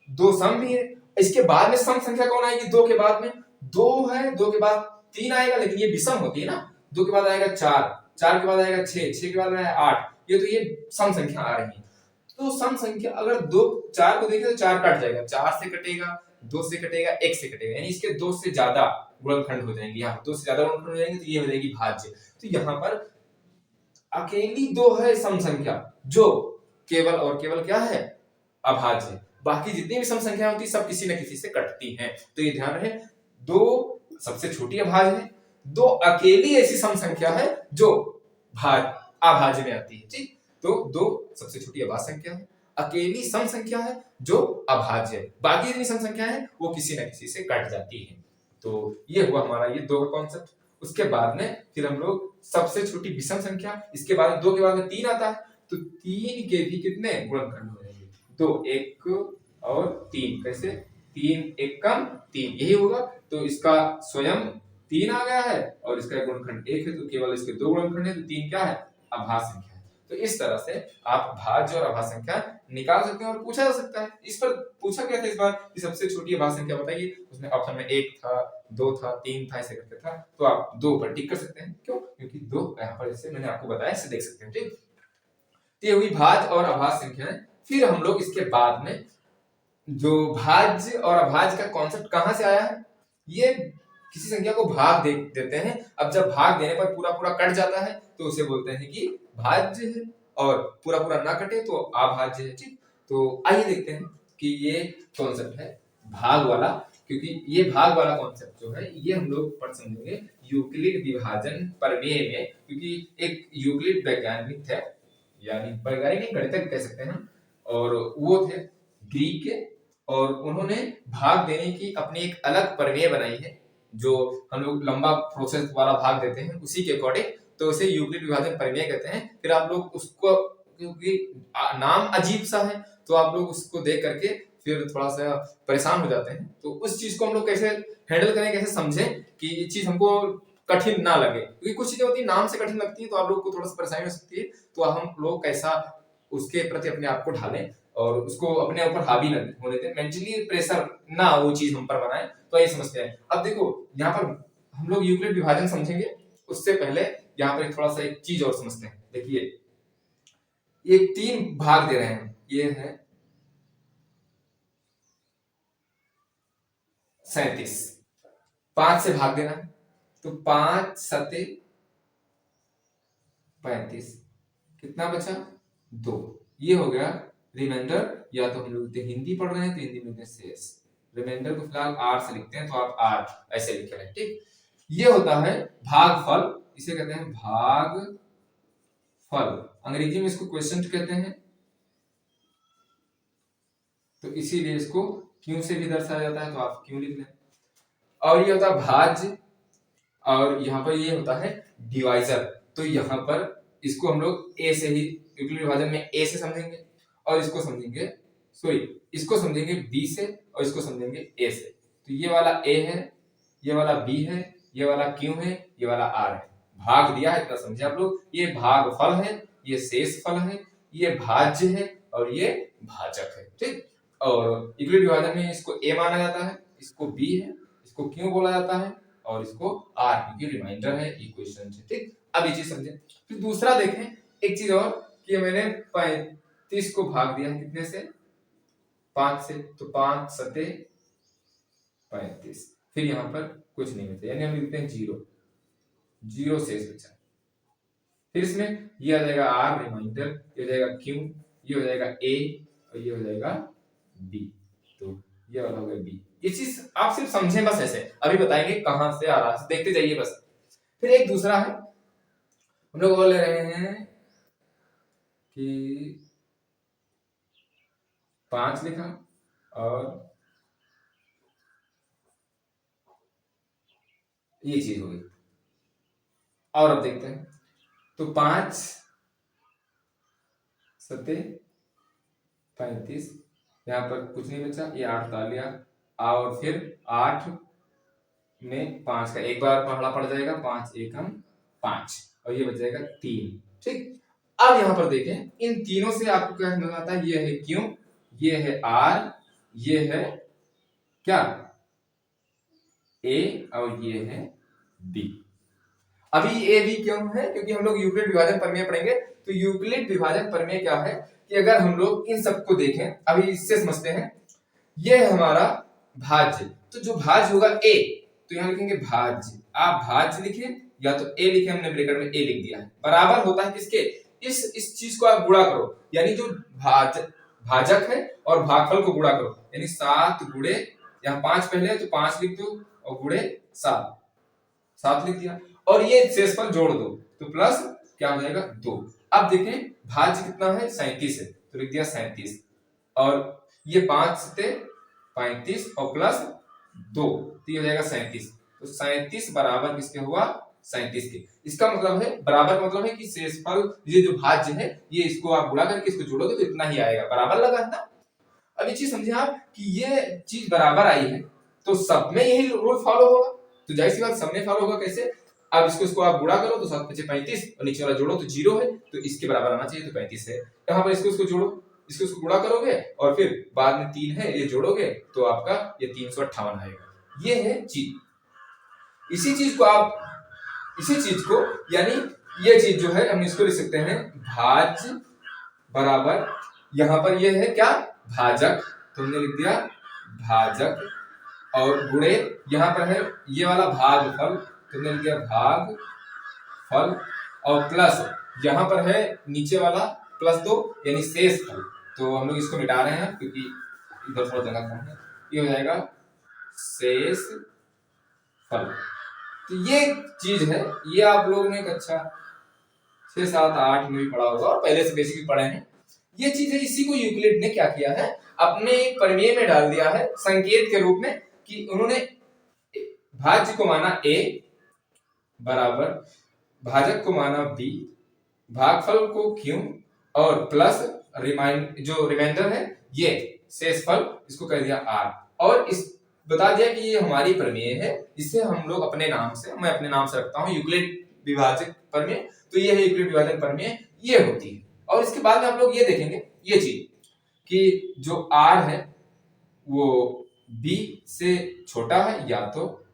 [SPEAKER 1] दो सम भी है। इसके बाद में सम संख्या कौन आएगी, दो के बाद में दो है, दो के बाद 3 आएगा, लेकिन ये विषम होती है ना। दो के बाद आएगा 4, 4 के बाद आएगा 6, 6 के बाद आएगा 8, ये तो ये सम संख्या आ रही है। तो सम संख्या अगर दो 4 को देखें तो 4 कट जाएगा, 4 से कटेगा, 2 से कटेगा, 1 से कटेगा, यानी इसके 2 से ज्यादा गुणनखंड हो जाएंगे। यहाँ 2 से ज्यादा गुणनखंड हो जाएंगे तो ये हो जाएगी भाज्य। तो यहाँ पर अकेली दो है सम संख्या जो केवल और केवल क्या है, अभाज्य। बाकी जितनी भी सम संख्या होती है सब किसी न किसी से कटती हैं। तो ये ध्यान रहे, दो सबसे छोटी अभाज्य है, दो अकेली ऐसी सम संख्या है जो अभाज्य में आती है। ठीक, तो दो सबसे छोटी अभाज्य संख्या है, अकेली सम संख्या है जो अभाज्य है, बाकी जितनी सम संख्या है वो किसी न किसी से कट जाती है। तो ये हुआ हमारा ये दो का कॉन्सेप्ट। उसके बाद में फिर हम लोग सबसे छोटी विषम संख्या, इसके बाद दो के बाद में 3 आता है। तो 3 के भी कितने गुणनखंड हो जाएंगे, 2, 1 और 3, कैसे 3 1 कम 3, यही होगा। तो इसका स्वयं 3 आ गया है और इसका गुणनखंड 1 है, तो केवल इसके दो गुणनखंड है, तो 3 क्या है, अभाज्य संख्या है। तो इस तरह से आप भाज्य और अभाज्य संख्या निकाल सकते हैं और पूछा जा सकता है। इस पर पूछा गया था इस बार कि सबसे छोटी अभाज्य संख्या बताइए, उसमें ऑप्शन में 1 था, 2 था, 3 था, ऐसे करके था। तो आप 2 पर टिक कर सकते हैं, क्यों, क्योंकि 2 यहाँ पर जैसे मैंने आपको बताया इसे देख सकते हैं। ठीक, ये हुई भाज्य और अभाज्य संख्याएं। फिर हम लोग इसके बाद में जो भाज्य और अभाज्य का कॉन्सेप्ट कहां से आया है, ये किसी संख्या को भाग देते हैं। अब जब भाग देने पर पूरा पूरा कट जाता है तो उसे बोलते हैं कि भाज्य है, और पूरा पूरा ना कटे तो अभाज्य है। ठीक, तो आइए देखते हैं कि ये कॉन्सेप्ट है भाग वाला, क्योंकि ये भाग वाला कॉन्सेप्ट जो है ये हम लोग पढ़ समझेंगे यूक्लिड विभाजन प्रमेय में, क्योंकि एक यूक्लिड वैज्ञानिक थे, यानी वैज्ञानिक गणितज्ञ कह सकते हैं, और वो थे ग्रीक के, और उन्होंने भाग देने की अपनी एक अलग प्रमेय बनाई है, जो हम लोग लंबा प्रोसेस वाला भाग देते हैं उसी के अकॉर्डिंग, तो उसे यूक्लिड विभाजन प्रमेय कहते हैं। फिर आप लोग उसको, क्योंकि नाम अजीब सा है तो आप लोग उसको देख करके फिर थोड़ा सा परेशान हो जाते हैं। तो उस चीज को हम लोग कैसे हैंडल करें, कैसे समझें कि ये चीज हमको कठिन ना लगे, क्योंकि कुछ चीजें होती है नाम से कठिन लगती है तो आप लोग को थोड़ा सा परेशानी हो सकती है। तो हम लोग कैसा उसके प्रति अपने आप को ढालें और उसको अपने ऊपर हावी न होने दें, मेंटली प्रेशर ना वो चीज हम पर बनाए। तो ये समझते हैं। अब देखो यहाँ पर हम लोग यूक्लिड विभाजन समझेंगे, उससे पहले यहाँ पर थोड़ा सा एक चीज और समझते हैं। देखिए ये 3 भाग दे रहे हैं, ये है 37, 5 से भाग देना है तो 5 सते 35, कितना बचा 2, ये हो गया रिमाइंडर। या तो हम लोग हिंदी पढ़ रहे हैं तो हिंदी में शेष, रिमाइंडर को फिलहाल r से लिखते हैं तो आप r ऐसे लिख रहे हैं। ठीक, ये होता है भागफल, इसे कहते हैं भागफल। अंग्रेजी में इसको क्वेश्चन कहते हैं, तो इसीलिए इसको क्यों से भी दर्शाया जाता है, तो आप क्यों लिख लें। और ये होता है भाज्य, और यहाँ पर ये होता है डिवाइजर। तो यहाँ पर इसको हम लोग ए से ही, यूक्लिड विभाजन में ए से समझेंगे, और इसको समझेंगे, सॉरी, इसको समझेंगे बी से, और इसको समझेंगे ए से। तो ये वाला ए है, ये वाला बी है, ये वाला क्यू है, ये वाला आर है। भाग दिया है, इतना समझे आप लोग। ये भागफल है, ये शेषफल है, ये भाज्य है, और ये भाजक है। ठीक। और यूक्लिड विभाजन में इसको ए माना जाता है, इसको बी है, इसको क्यू बोला जाता है, और इसको आर, क्योंकि रिमाइंडर है, इक्वेशन है। ठीक। अब ये चीज समझे। फिर दूसरा देखें, एक चीज और, कि मैंने 35 को भाग दिया है कितने से, 5 से, तो 5 सते 35। फिर यहाँ पर कुछ नहीं बचा, यानी हम लिखते हैं 0, 0 शेष बचा। फिर इसमें ये आ जाएगा आर रिमाइंडर, ये हो जाएगा क्यू, ये हो जाएगा ए, और ये हो जाएगा बी। तो ये वाला हो गया बी। ये चीज आप सिर्फ समझें बस, ऐसे अभी बताएंगे कहां से आ रहा है, देखते जाइए बस। फिर एक दूसरा है, हम लोग बोल रहे हैं कि 5 लिखा, और ये चीज हो गई। और अब देखते हैं, तो 5 सते 35, यहाँ पर कुछ नहीं बचा, ये 8 डाल लिया, और फिर 8 में 5 का एक बार पढ़ना पड़ जाएगा, 5 एकम 5, और ये बच जाएगा 3। ठीक। अब यहाँ पर देखें, इन तीनों से आपको क्या समझ आता है, ये है क्यू, ये है आर, ये है क्या ए, और ये है बी। अभी ए बी क्यों है, क्योंकि हम लोग यूक्लिड विभाजन प्रमेय पढ़ेंगे। तो यूक्लिड विभाजन प्रमेय क्या है, कि अगर हम लोग इन सबको देखें, अभी इससे समझते हैं, ये है हमारा भाज्य। तो जो भाज्य होगा ए, तो यहाँ लिखेंगे भाज्य। आप भाज्य लिखे या तो ए लिखे, हमने ब्रैकेट में ए लिख दिया है, बराबर होता है किसके, इस चीज को आप गुणा करो, यानी जो भाजक है और भागफल को गुणा करो, यानी 7 गुणे, यहाँ 5 पहले है तो 5 लिख दो, और गुणे 7 लिख दिया, और ये शेषफल जोड़ दो, तो प्लस क्या हो जाएगा 2। अब देखें भाज्य कितना है, 37 है, तो लिख दिया 37, और ये 5 से 35 और प्लस 2, तो ये हो जाएगा 37। तो 37 बराबर किसके हुआ, 37 के। इसका मतलब है, बराबर मतलब है कि शेषफल, ये जो भाज्य है, ये इसको आप गुणा करके इसको जोड़ोगे तो इतना ही आएगा, बराबर लगा है ना। अब ये चीज समझे आप, कि ये चीज बराबर आई है, तो सब में यही रूल फॉलो होगा। तो जाहिर सी बात सब में फॉलो होगा, कैसे, अब इसको आप गुणा करो, तो 7 × 35, और नीचे वाला जोड़ो तो 0 है, तो इसके बराबर आना चाहिए, तो 35 है। यहाँ पर इसको जोड़ो, इसको गुणा करोगे, और फिर बाद में 3 है, ये जोड़ोगे, तो आपका ये 358 आएगा। ये है चीज। इसी चीज को यानी ये चीज जो है, हम इसको लिख सकते हैं भाज्य बराबर, यहाँ पर ये है क्या, भाजक, तो हमने लिख दिया भाजक, और गुणे यहाँ पर है ये वाला भागफल, तो हमने लिख दिया भागफल, और प्लस यहाँ पर है नीचे वाला +2, यानी शेषफल। तो हम लोग इसको मिटा रहे हैं, क्योंकि इधर थोड़ा जगह कम है, ये हो जाएगा शेषफल। तो ये चीज है, ये आप लोगों ने कक्षा 6, 7, 8 में भी पढ़ा होगा, और पहले से बेसिक भी पढ़े हैं। ये चीज है, इसी को यूक्लिड ने क्या किया है, अपने प्रमेय में डाल दिया है संकेत के रूप में, कि उन्होंने भाज्य को माना a बराबर, भाजक को माना b, भागफल को q, और प्लस जो रिमाइंडर है ये शेषफल, इसको कह दिया r, और इस बता दिया कि ये हमारी प्रमेय है, इसे हम लोग अपने नाम से, मैं अपने नाम से रखता हूँ यूक्लिड विभाजक प्रमेय। तो ये है यूक्लिड विभाजन प्रमेय, ये होती है। और इसके बाद में हम लोग ये देखेंगे, ये चीज कि जो r है वो b से छोटा है, या तो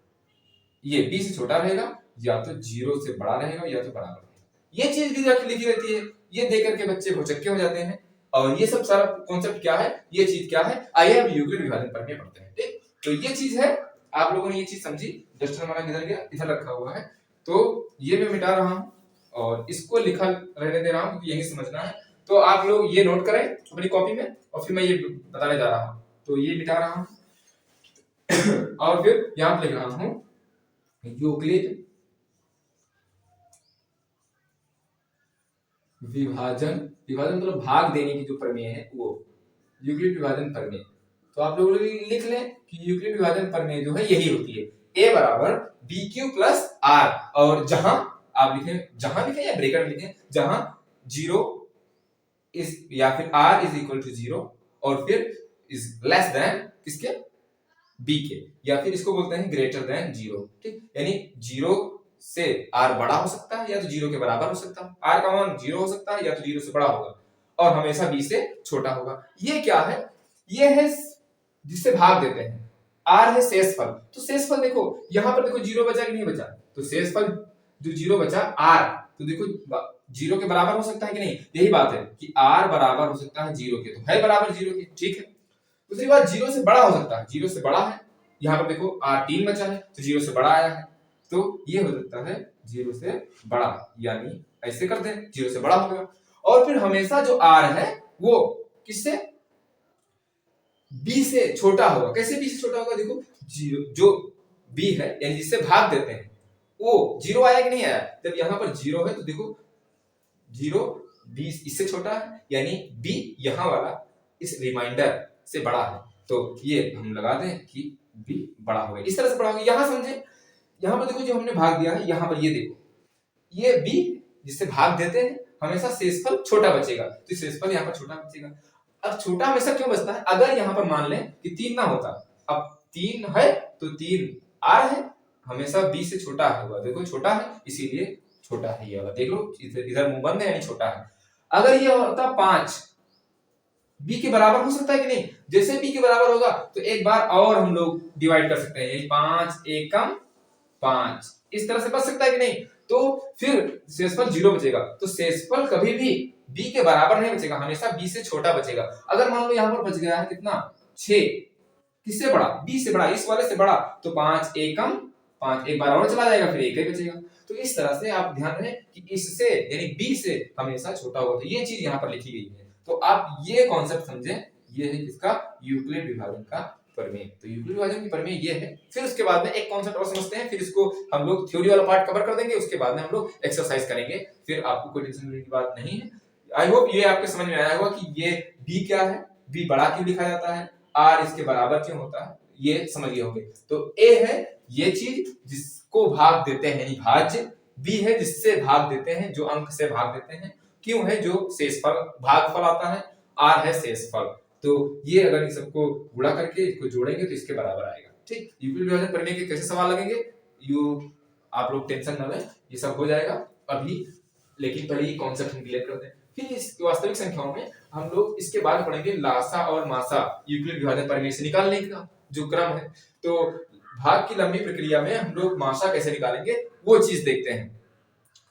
[SPEAKER 1] ये b से छोटा रहेगा, या तो 0 से बड़ा रहेगा, या तो बराबर रहेगा। ये चीज भी लिखी रहती है, ये देख करके बच्चे भौचक्के हो जाते हैं। और ये सब सारा कॉन्सेप्ट क्या है, ये चीज क्या है, आइए अब यूक्लिड विभाजन प्रमेय पढ़ते हैं। ठीक, तो ये चीज है, आप लोगों ने ये चीज समझी। डस्टर हमारा किधर गया, इधर रखा हुआ है, तो ये मैं मिटा रहा हूँ, और इसको लिखा रहने दे रहा हूँ, क्योंकि यही समझना है। तो आप लोग ये नोट करें अपनी कॉपी में, और फिर मैं ये बताने जा रहा हूँ। तो ये मिटा रहा हूँ और फिर यहाँ पे लिख रहा हूँ यूक्लिड विभाजन, विभाजन मतलब भाग देने की जो प्रमेय है वो यूक्लिड विभाजन प्रमेय। तो आप लोग लिख लें कि यूक्लिड विभाजन प्रमेय जो है यही होती है, a बराबर बी क्यू प्लस आर, और जहां आप लिखें, जहां लिखें या ब्रैकेट में लिखें, जहां जीरो इज या फिर r is equal to zero और फिर इज लेस देन किसके, b के, या फिर इसको बोलते हैं ग्रेटर देन जीरो। ठीक, यानी जीरो से r बड़ा हो सकता है या तो जीरो के बराबर हो सकता है, r का मान जीरो हो सकता है या तो जीरो से बड़ा होगा, और हमेशा b से छोटा होगा। ये क्या है, ये है जिससे भाग देते हैं, r है शेषफल। तो शेषफल देखो यहां पर देखो जीरो बचा कि नहीं बचा, तो शेषफल जो जीरो बचा r, तो देखो जीरो के बराबर हो सकता है कि नहीं, यही बात है कि r बराबर हो सकता है जीरो के, तो है बराबर जीरो के। ठीक है, दूसरी बात जीरो से बड़ा हो सकता है, जीरो से बड़ा है, यहाँ पर देखो r 3 बचा है तो जीरो से बड़ा आया है, तो ये हो सकता है जीरो से बड़ा, यानी ऐसे कर दें जीरो से बड़ा होगा। और फिर हमेशा जो r है वो किससे, b से छोटा होगा। कैसे b से छोटा होगा, देखो जीरो जो b है यानी जिससे भाग देते हैं वो जीरो आया कि नहीं आया, जब यहाँ पर जीरो है तो देखो जीरो b इससे छोटा है, यानी b यहाँ वाला इस रिमाइंडर से बड़ा है, तो ये हम लगा दें कि b बड़ा होगा, इस तरह से बड़ा होगा। यहां समझे, यहाँ पर देखो जो हमने भाग दिया है, यहाँ पर ये देखो ये b जिससे भाग देते हैं हमेशा शेषफल छोटा बचेगा, तो शेषफल यहाँ पर छोटा बचेगा। अब छोटा हमेशा क्यों बचता है, अगर यहाँ पर मान लें कि 3 ना होता, अब 3 है तो 3 r है, हमेशा b से छोटा होगा, देखो छोटा है इसीलिए छोटा है ये वाला, देख लो इधर मुंह बंद है यानी छोटा है। अगर ये होता 5, b के बराबर हो सकता है कि नहीं, जैसे b के बराबर होगा तो एक बार और हम लोग डिवाइड कर सकते हैं, 5 एकम 5, इस तरह से बच सकता है कि नहीं, तो फिर शेषफल जीरो बचेगा। तो शेषफल कभी भी b के बराबर नहीं बचेगा, हमेशा b से छोटा बचेगा। अगर मान लो यहाँ पर बच गया है कितना 6, किससे बड़ा, b से बड़ा, इस वाले से बड़ा, तो 5 एकम 5, एक बार और चला जाएगा फिर एक ही बचेगा। तो इस तरह से आप ध्यान रखें कि इससे यानी b से हमेशा छोटा होगा, तो ये चीज यहाँ पर लिखी गई है, तो आप ये कॉन्सेप्ट समझें, ये है इसका यूक्लिड विभाजन का प्रमेय। तो यूक्लिड विभाजन की प्रमेय ये है। फिर उसके बाद में एक कॉन्सेप्ट और समझते हैं, फिर इसको हम लोग थ्योरी वाला पार्ट कवर कर देंगे, उसके बाद में हम लोग एक्सरसाइज करेंगे, फिर आपको कोई टेंशन लेने की बात नहीं है। आई होप ये आपके समझ में आया होगा कि ये b क्या है, b बड़ा क्यों लिखा जाता है, r इसके बराबर क्यों होता है, ये समझ गए होंगे। तो a है ये चीज जिसको भाग देते हैं यानी भाज्य, b है जिससे भाग देते हैं, जो अंक से भाग देते हैं, क्यों है जो शेषफल भागफल आता है, r है शेषफल। तो ये अगर इन सबको गुणा करके इसको जोड़ेंगे तो इसके बराबर आएगा। ठीक, यूक्लिड विभाजन प्रमेय के कैसे सवाल लगेंगे, आप लोग टेंशन न लें, ये सब हो जाएगा अभी, लेकिन पहले ये कॉन्सेप्ट हम क्लियर कर दें। फिर इस वास्तविक संख्याओं में हम लोग इसके बाद पढ़ेंगे लासा और मासा यूक्लिड विभाजन प्रमेय से निकालने का जो क्रम है। तो भाग की लंबी प्रक्रिया में हम लोग मासा कैसे निकालेंगे वो चीज देखते हैं।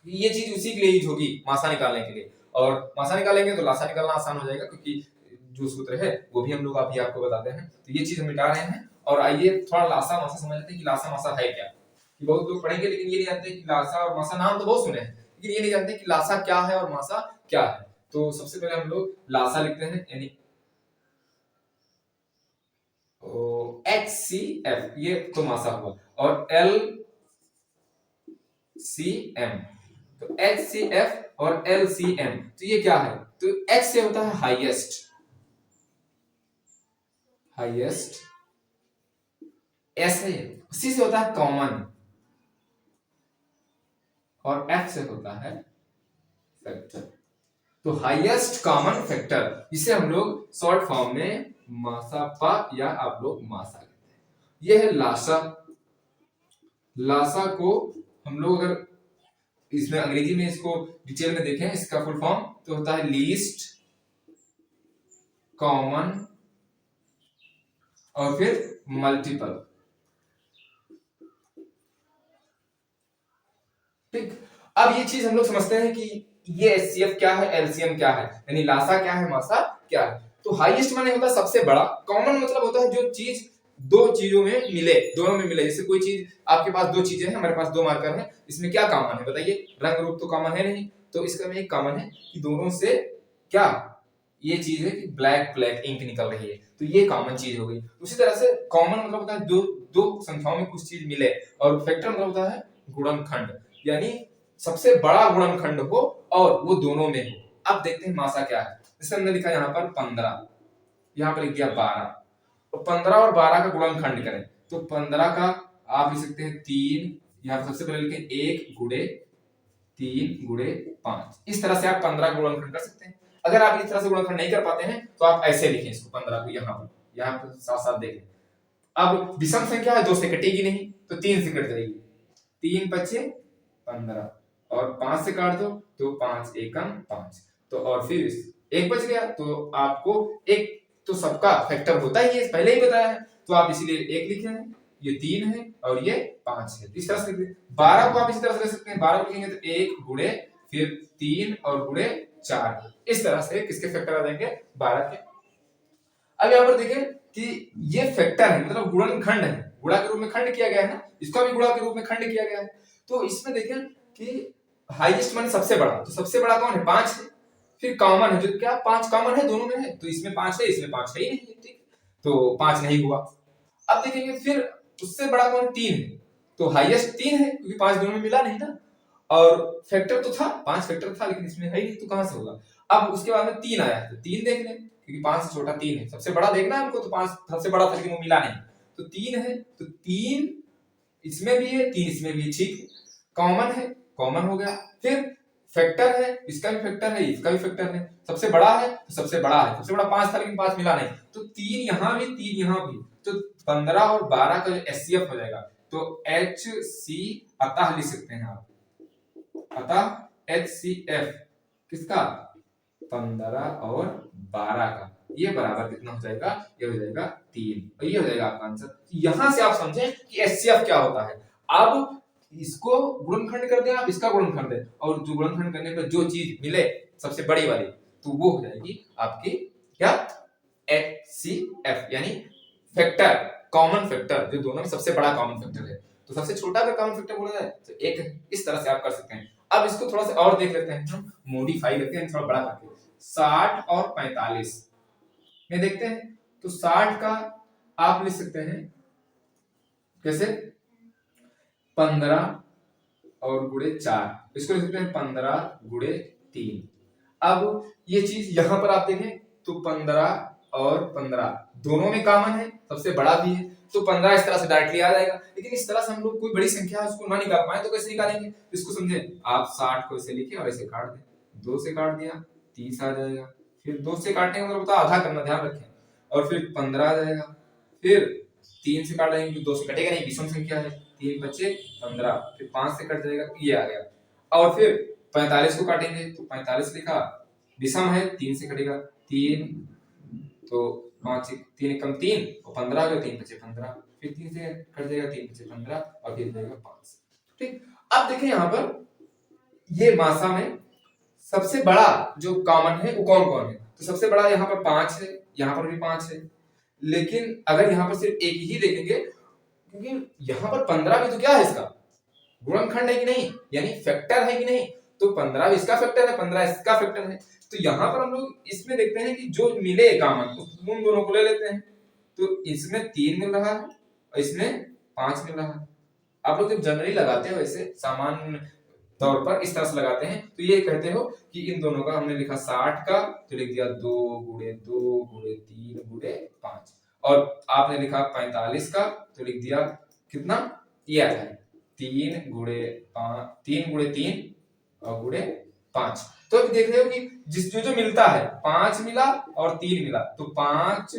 [SPEAKER 1] ये चीज उसी के लिए यूज होगी मासा निकालने के लिए, और मासा निकालेंगे तो लासा निकालना आसान हो जाएगा, क्योंकि जो सूत्र है वो भी हम लोग अभी आपको बताते हैं। तो ये चीज हम मिटा रहे हैं, और आइए थोड़ा लासा मासा समझ लेते हैं कि लासा मासा है क्या। कि बहुत लोग पढ़ेंगे लेकिन ये नहीं जानते कि लासा और मासा, नाम तो बहुत सुने हैं लेकिन ये नहीं जानते कि लासा क्या है और मासा क्या है। तो सबसे पहले हम लोग लासा लिखते हैं, यानी HCF, ये तो मासा हुआ, और LCM, तो HCF और LCM, तो ये क्या है, तो H से होता है हाईएस्ट, हाईएस्ट S है, C से होता है कॉमन, और F से होता है फैक्टर। तो हाईएस्ट कॉमन फैक्टर, इसे हम लोग शॉर्ट फॉर्म में मासापा या आप लोग मासा कहते हैं। यह है लासा। लासा को हम लोग अगर इसमें अंग्रेजी में इसको डिटेल में देखें, इसका फुल फॉर्म तो होता है लीस्ट कॉमन और फिर मल्टीपल। ठीक, अब ये चीज हम लोग समझते हैं कि ये HCF क्या है, LCM क्या है, यानी लासा क्या है, मासा क्या है। तो हाईएस्ट माने होता है सबसे बड़ा, कॉमन मतलब होता है जो चीज दो चीजों में मिले, दोनों में मिले। जैसे कोई चीज आपके पास दो चीजें हैं, हमारे पास दो मार्कर हैं, इसमें क्या कॉमन है बताइए, रंग रूप तो कॉमन है नहीं, तो इसका में एक कॉमन है कि दोनों से क्या ये चीज है कि ब्लैक ब्लैक इंक निकल रही है, तो ये कॉमन चीज हो गई। उसी तरह से कॉमन मतलब होता है दो दो संख्याओं में कुछ चीज मिले, और फैक्टर मतलब होता है गुणनखंड, यानी सबसे बड़ा गुणनखंड हो और वो दोनों में हो, अब देखते हैं मासा क्या है। जैसे हमने लिखा यहाँ पर 15, यहाँ पर लिख दिया 12, तो 15 और 12 का गुणनखंड करें तो 15 का आप लिख सकते हैं 3, यहाँ पर सबसे पहले लिखें 1 गुणे 3 गुणे 5। इस तरह से आप 15 का गुणनखंड कर सकते हैं। अगर आप इस तरह से गुणनखंड नहीं कर पाते हैं तो आप ऐसे लिखें इसको 15 को यहाँ पर साथ साथ देखें। अब विषम संख्या है, 2 से कटेगी नहीं तो 3 से कट जाएगी, 3 बचे 15 और 5 से काट दो तो 5 एकम 5, तो और फिर 1 बच गया। तो आपको एक तो सबका फैक्टर होता ही है, पहले ही बताया है, तो आप इसीलिए 1 लिखे हैं, ये 3 है और ये 5 है। इस तरह से 12 को आप इसी तरह से ले सकते हैं, 12 को लिखेंगे तो 1 गुणे फिर 3 और गुणे 4, इस तरह से किसके फैक्टर आ जाएंगे 12 के। अब यहाँ पर देखें कि ये फैक्टर है, मतलब गुणनखंड है, गुणा के रूप में खंड किया गया है ना, इसका भी गुणा के रूप में खंड किया गया है। तो इसमें देखें कि हाईएस्ट माने सबसे बड़ा, तो सबसे बड़ा कौन है 5 है, फिर कॉमन है जो क्या 5 कॉमन है दोनों में है, तो इसमें 5 है इसमें 5 है ही नहीं, ठीक, तो 5 नहीं हुआ। अब देखेंगे फिर उससे बड़ा कौन 3 है, तो हाईएस्ट 3 है क्योंकि 5 दोनों में मिला नहीं ना, और फैक्टर तो था 5 फैक्टर था लेकिन इसमें है ही नहीं, तो कहां से होगा। अब उसके बाद में 3 आया तो 3 देख लें क्योंकि 5 से छोटा 3 है, सबसे बड़ा देखना है हमको, तो 5 सबसे बड़ा था लेकिन वो मिला नहीं, तो 3 है, तो 3 इसमें भी है 3 इसमें भी, ठीक है, कॉमन है, कॉमन हो गया। फिर फैक्टर है, इसका भी फैक्टर है इसका भी फैक्टर है, सबसे बड़ा है तो सबसे बड़ा है, सबसे बड़ा 5 था लेकिन 5 मिला नहीं, तो 3 यहां भी 3 यहां भी, तो 15 और 12 का जो एचसीएफ हो जाएगा, तो HC अतः लिख सकते हैं आप, अतः HCF किसका 15 और 12 का, ये बराबर कितना हो जाएगा, ये हो जाएगा 3, और ये हो जाएगा आपका आंसर। यहां से आप समझें कि एचसीएफ क्या होता है। अब इसको गुणनखंड कर दें आप, इसका गुणनखंड दें, और जो गुणनखंड करने पर जो चीज मिले सबसे बड़ी वाली, तो वो हो जाएगी आपकी क्या HCF, यानी फैक्टर, कॉमन फैक्टर, जो दोनों में सबसे बड़ा कॉमन फैक्टर है। तो सबसे छोटा अगर कॉमन फैक्टर बोला जाए तो 1 है, इस तरह से आप कर सकते हैं। अब इसको थोड़ा सा और देख लेते हैं, हम मॉडिफाई करते हैं थोड़ा बड़ा करके, 60 और 45 में देखते हैं, तो 60 का आप लिख सकते हैं कैसे 15 और गुणे 4, इसको लिख सकते हैं 15 गुणे 3। अब ये चीज यहां पर आप देखें तो 15 और 15 दोनों में कॉमन है, सबसे बड़ा भी है, तो 15 इस तरह से डायरेक्टली आ जाएगा। लेकिन इस तरह से हम लोग कोई बड़ी संख्या है उसको ना निकाल पाए तो कैसे निकालेंगे, इसको समझे आप 60 को ऐसे लिखे और ऐसे काट दें, 2 से काट दिया 30 आ जाएगा, फिर 2 से काटने का मतलब होता है आधा करना, ध्यान रखें, और फिर 15 आ जाएगा, फिर 3 से काट देंगे 2 से कटेगा नहीं, विषम संख्या है, 3 बचे 15, फिर 5 से कट जाएगा, ये आ गया, और फिर 45 को काटेंगे तो 45 लिखा, विषम है 3 से कटेगा 3, तो 5 3 एकम 3 और 15 का 3 बचे 15, फिर 3 से कट जाएगा 3 बचे 15 और फिर जाएगा 5, ठीक। अब देखें यहाँ पर ये मासा में सबसे बड़ा जो कॉमन है वो कौन कौन है, तो सबसे बड़ा यहाँ पर 5 है, यहाँ पर भी 5 है, लेकिन अगर यहाँ पर सिर्फ एक ही देखेंगे क्योंकि यहाँ पर 15 भी तो क्या है इसका गुणनखंड है कि नहीं, यानी फैक्टर है कि नहीं, तो 15 इसका फैक्टर है 15 इसका फैक्टर है, तो यहाँ पर हम लोग इसमें देखते हैं कि जो मिले कॉमन उन दोनों को ले लेते हैं, तो इसमें 3 मिल रहा है और इसमें 5 मिल रहा है। आप लोग जब जनरली लगाते हो ऐसे सामान्य तौर पर इस तरह से लगाते हैं तो ये कहते हो कि इन दोनों का हमने लिखा 60 का तो लिख दिया 2 गुणे 2 गुणे 3 गुणे 5, और आपने लिखा 45 का तो लिख दिया कितना, ये आता है 3 गुणे 5 3 गुणे 3 और गुणे 5। तो अब देख रहे हो कि जिस जो जो मिलता है 5 मिला और 3 मिला, तो 5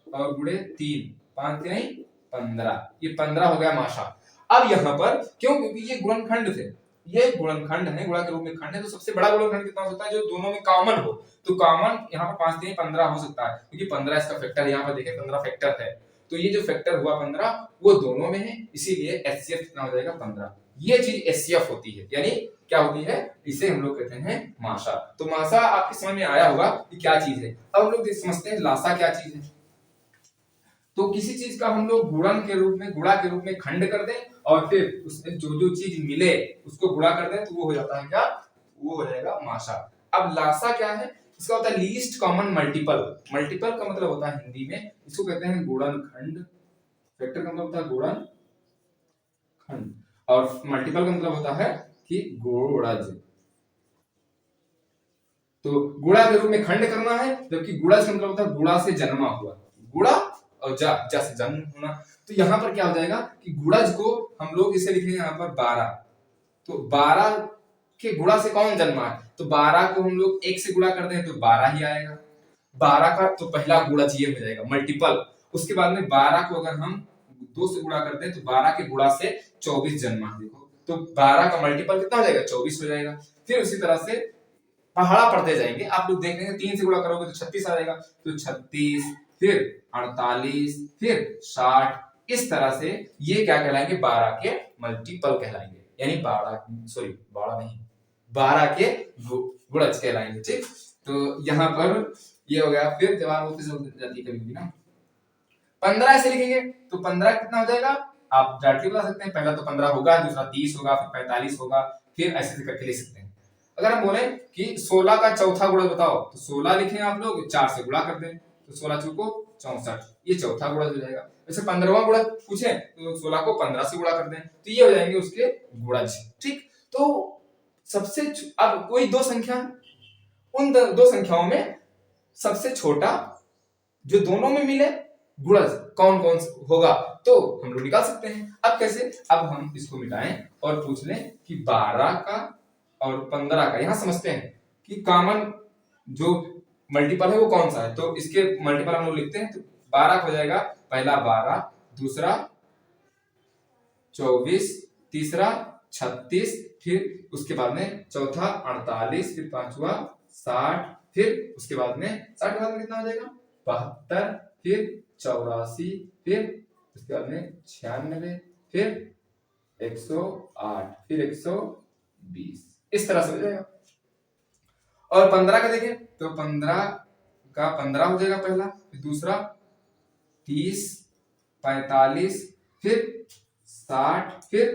[SPEAKER 1] और गुणे 3 5 के नहीं 15, ये 15 हो गया माशा। अब यहाँ पर क्यों, क्योंकि ये गुणनखंड थे, ये गुणनखंड है, गुणा के रूप में खंड है, तो सबसे बड़ा गुणनखंड कितना हो सकता है जो दोनों में कॉमन हो, तो कॉमन यहाँ पर 5 3 15 हो सकता है क्योंकि 15 इसका फैक्टर है, यहाँ पर देखें 15 फैक्टर है, तो ये जो फैक्टर हुआ 15 वो दोनों में है, इसीलिए एचसीएफ कितना हो जाएगा 15। ये चीज एचसीएफ होती है, यानी क्या होती है, इसे हम लोग कहते हैं माशा। तो माशा आपके समझ में आया होगा कि क्या चीज है। अब हम लोग समझते हैं लासा क्या चीज है। तो किसी चीज का हम लोग गुणन के रूप में गुणा के रूप में खंड कर दें और फिर उसमें जो जो चीज मिले उसको गुणा कर दें तो वो हो जाता है क्या, वो हो जाएगा माशा। अब लासा क्या है, इसका होता है लीस्ट कॉमन मल्टीपल। मल्टीपल का मतलब होता है हिंदी में इसको कहते हैं गुणनखंड, फैक्टर का मतलब होता है गुणनखंड, और मल्टीपल का मतलब होता है कि गुणज। तो गुणा के रूप में खंड करना है, जबकि गुणज का मतलब होता है गुणा से जन्मा हुआ, गुणा और जा से जन्म होना। तो यहाँ पर क्या हो जाएगा कि गुणज को हम लोग इसे लिखेंगे यहाँ पर 12। तो 12 के गुणा से कौन जन्मा है, तो 12 को हम लोग 1 से गुणा कर दें तो 12 ही आएगा। 12 का तो पहला गुणज ये हो जाएगा मल्टीपल। उसके बाद में 12 को अगर हम 2 से गुणा करते हैं तो 12 के गुणा से 24 जन्मा। देखो तो 12 का मल्टीपल कितना हो जाएगा, 24 हो जाएगा। फिर उसी तरह से पहाड़ा पढ़ते जाएंगे, आप लोग देख लेंगे 3 से गुणा करोगे तो 36 आ जाएगा, तो 36 फिर 48 फिर 60। इस तरह से ये क्या कहलाएंगे, 12 के मल्टीपल कहलाएंगे, यानी 12 नहीं 12 के गुणज कहलाएंगे। ठीक, तो यहाँ पर ये हो गया। फिर जवाब होते जाती कभी भी ना 15 ऐसे लिखेंगे तो 15 कितना हो जाएगा, आप डायरेक्टली बता सकते हैं। पहला तो 15 होगा, दूसरा 30 होगा, फिर 45 होगा, फिर ऐसे करके लिख सकते हैं। अगर हम बोले कि 16 का चौथा गुणज बताओ तो 16 लिखें आप लोग, 4 से गुणा कर दें तो 16 चौको 64, ये चौथा गुणज हो जाएगा। वैसे 15वां गुणज पूछे तो 16 को 15 से गुणा कर दें तो ये हो जाएंगे उसके गुणज। ठीक, तो सबसे अब कोई दो संख्या, उन दो संख्याओं में सबसे छोटा जो दोनों में मिले गुणज कौन कौन होगा तो हम लोग निकाल सकते हैं। अब कैसे, अब हम इसको मिटाएं और पूछ लें कि 12 का और 15 का, यहां समझते हैं कि कॉमन जो मल्टीपल है वो कौन सा है। तो इसके मल्टीपल हम लोग लिखते हैं तो 12 हो जाएगा, पहला 12, दूसरा 24, तीसरा 36, फिर उसके बाद में चौथा 48, फिर पांचवा 60, फिर उसके बाद में 60 के बाद में कितना हो जाएगा 72, फिर 84, फिर उसके बाद में 96, फिर 108, फिर 120, इस तरह से हो जाएगा। और 15 का देखें तो 15 का 15 हो जाएगा पहला, फिर दूसरा 30, 45, फिर 60, फिर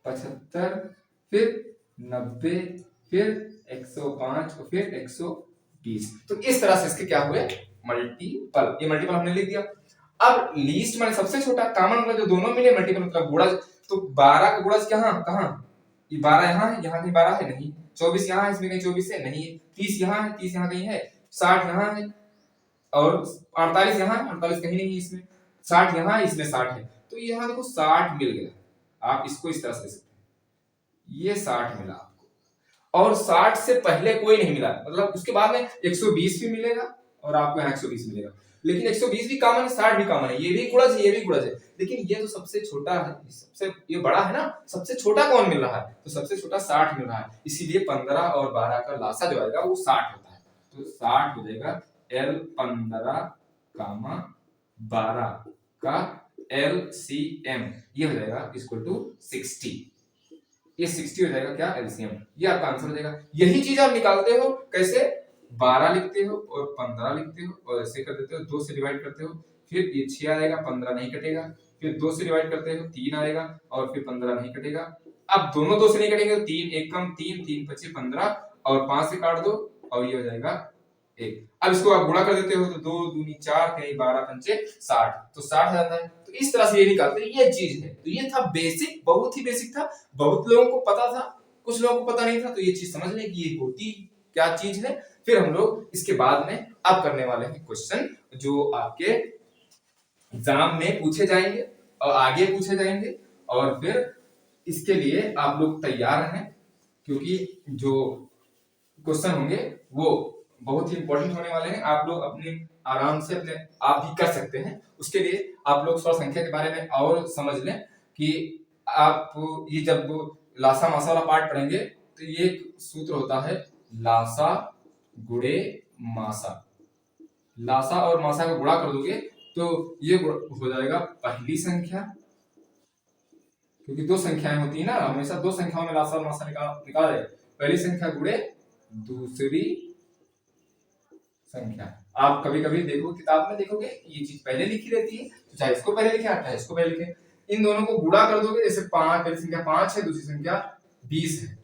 [SPEAKER 1] 75, फिर 90, फिर 105 और फिर 120। तो इस तरह से इसके क्या हुए मल्टीपल, ये मल्टीपल हमने लिख दिया। अब लीस्ट माने सबसे छोटा, कॉमन मतलब जो दोनों मिले मल्टीपल मतलब गुणज। तो 12 का गुणज कहां, ये 12 यहाँ है, यहाँ कहीं 12 है नहीं, 24 यहाँ है, इसमें कहीं 24 है नहीं, 30 यहाँ है, 30 यहाँ कहीं है, 60 यहाँ है और 48 यहाँ है, 48 कहीं नहीं है इसमें, 60 यहाँ है, इसमें 60 है। तो यहाँ देखो 60 मिल गया, आप इसको इस तरह से सकते हैं, ये 60 मिला आपको और 60 से पहले कोई नहीं मिला, मतलब उसके बाद में 120 भी मिलेगा और आपको यहाँ 120 मिलेगा। लेकिन 120 भी कॉमन है, 60 भी कॉमन है, ये भी गुणज है, ये भी गुणज है, लेकिन ये तो सबसे छोटा है, सबसे ये बड़ा है ना, सबसे छोटा कौन मिल रहा है, तो सबसे छोटा 60 मिल रहा है। इसीलिए 15 और 12 का लासा जो आएगा वो 60 होता है। तो 60 हो जाएगा L15 12 का LCM, ये हो जाएगा इक्वल टू 60, ये 60 हो जाएगा क्या LCM, ये आपका आंसर हो जाएगा। यही चीज आप निकालते हो कैसे, 12 लिखते हो और 15 लिखते हो और ऐसे कर देते हो, 2 से डिवाइड करते हो, फिर ये 6 आएगा, 15 नहीं कटेगा, फिर 2 से डिवाइड करते हो 3 आएगा और फिर 15 नहीं कटेगा। अब दोनों 2 से नहीं कटेंगे तो 3 एक कम 3, 3 25 15 और 5 से काट दो और ये हो जाएगा 1। अब इसको आप गुणा कर देते हो तो 2 दूनी 4, कहीं 12 पंचे 60, तो 60 जाता है। तो इस तरह से ये निकालते हैं, ये चीज है। तो ये था बेसिक, बहुत ही बेसिक था, बहुत लोगों को पता था, कुछ लोगों को पता नहीं था। तो ये चीज समझ लें कि ये होती क्या चीज है। फिर हम लोग इसके बाद में अब करने वाले हैं क्वेश्चन जो आपके एग्जाम में पूछे जाएंगे और आगे पूछे जाएंगे, और फिर इसके लिए आप लोग तैयार हैं क्योंकि जो क्वेश्चन होंगे वो बहुत ही इंपॉर्टेंट होने वाले हैं। आप लोग अपने आराम से अपने आप भी कर सकते हैं। उसके लिए आप लोग स्वर संख्या के बारे में और समझ लें कि आप ये जब लासा मासा वाला पार्ट पढ़ेंगे तो ये सूत्र होता है लासा गुणे मासा। लासा और मासा का गुणा कर दोगे तो ये हो जाएगा पहली संख्या, क्योंकि दो संख्याएं होती है ना, हमेशा दो संख्याओं में लासा और मासा निकाला जाएगा। पहली संख्या गुणे दूसरी संख्या। आप कभी कभी देखो किताब में देखोगे ये चीज पहले लिखी रहती है, तो चाहे इसको पहले लिखे चाहे इसको पहले लिखे, इन दोनों को गुणा कर दोगे। जैसे 5, पहली संख्या 5 है, दूसरी संख्या 20 है,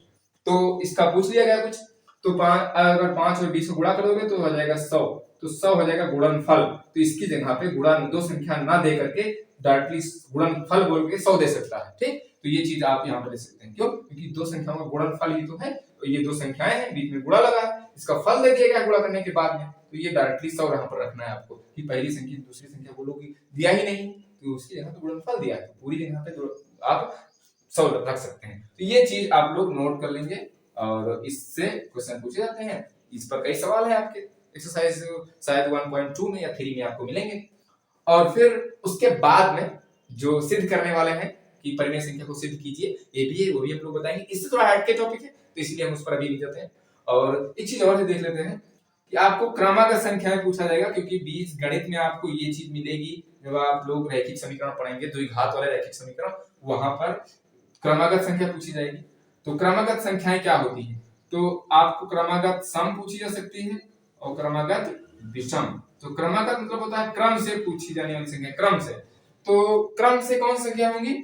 [SPEAKER 1] तो इसका पूछ लिया गया कुछ, तो अगर 5 और 20 को गुणा कर दोगे तो हो जाएगा 100, तो 100 हो जाएगा गुणनफल। तो इसकी जगह पे गुणा दो संख्या ना दे करके डायरेक्टली गुणनफल बोल के 100 दे सकता है। ठीक, तो ये चीज आप यहाँ पर ले सकते हैं। क्यों? क्योंकि दो संख्याओं का गुणनफल ही तो है, तो ये दो संख्याएं हैं, बीच में गुणा लगा है, इसका फल दे दिया गया गुणा करने के बाद में, तो ये डायरेक्टली 100 यहाँ पर रखना है आपको कि पहली संख्या दूसरी संख्या बोलोगे दिया ही नहीं तो उसकी जगह तो गुणनफल दिया है, तो पूरी जगह पे आप 100 रख सकते हैं। तो ये चीज आप लोग नोट कर लेंगे और इससे क्वेश्चन पूछे जाते हैं। इस पर कई सवाल है आपके एक्सरसाइज शायद 1.2 में या 3 में आपको मिलेंगे। और फिर उसके बाद में जो सिद्ध करने वाले हैं कि परिमेय संख्या को सिद्ध कीजिए, ये भी है, वो भी हम लोग बताएंगे। इससे थोड़ा हट के टॉपिक है तो इसलिए हम उस पर अभी नहीं जाते हैं। और एक चीज और से देख लेते हैं कि आपको क्रमागत संख्याएं पूछा जाएगा, क्योंकि बीज गणित में आपको ये चीज मिलेगी जब आप लोग रैखिक समीकरण पढ़ेंगे, द्विघात वाले रैखिक समीकरण, वहां पर क्रमागत संख्या पूछी जाएगी। तो क्रमागत संख्याएं क्या होती है, तो आपको क्रमागत सम पूछी जा सकती है और क्रमागत विषम। तो क्रमागत मतलब होता है क्रम से पूछी जाने वाली संख्या, क्रम से। तो क्रम से कौन सी संख्या होंगी,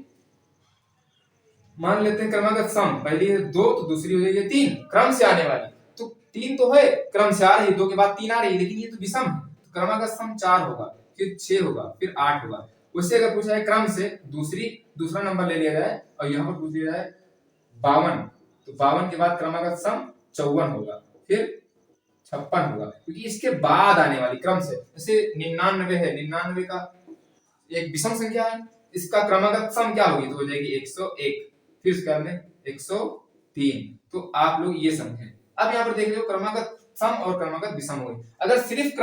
[SPEAKER 1] मान लेते हैं क्रमागत सम, पहली है 2 तो दूसरी हो जाएगी 3, क्रम से आने वाली। तो 3 तो है, क्रम से आ रही है, 2 के बाद 3 आ रही है, लेकिन ये तो विषम है। तो क्रमागत सम 4 होगा, फिर 6 होगा, फिर 8 होगा। उससे अगर पूछा है क्रम से दूसरा नंबर ले लिया जाए और यहाँ पर पूछ लिया जाए 52, तो 52 के बाद क्रमागत सम 54 होगा, फिर 56 होगा, क्योंकि इसके बाद आने वाली क्रम से। जैसे 99 है, 99 का एक विषम संख्या है, इसका क्रमागत सम क्या होगी, तो हो जाएगी 101, फिर इसके बाद में 103। तो आप लोग ये समझें। अब यहाँ पर देख लो क्रमागत सम और क्रमागत विषम हो गई। अगर सिर्फ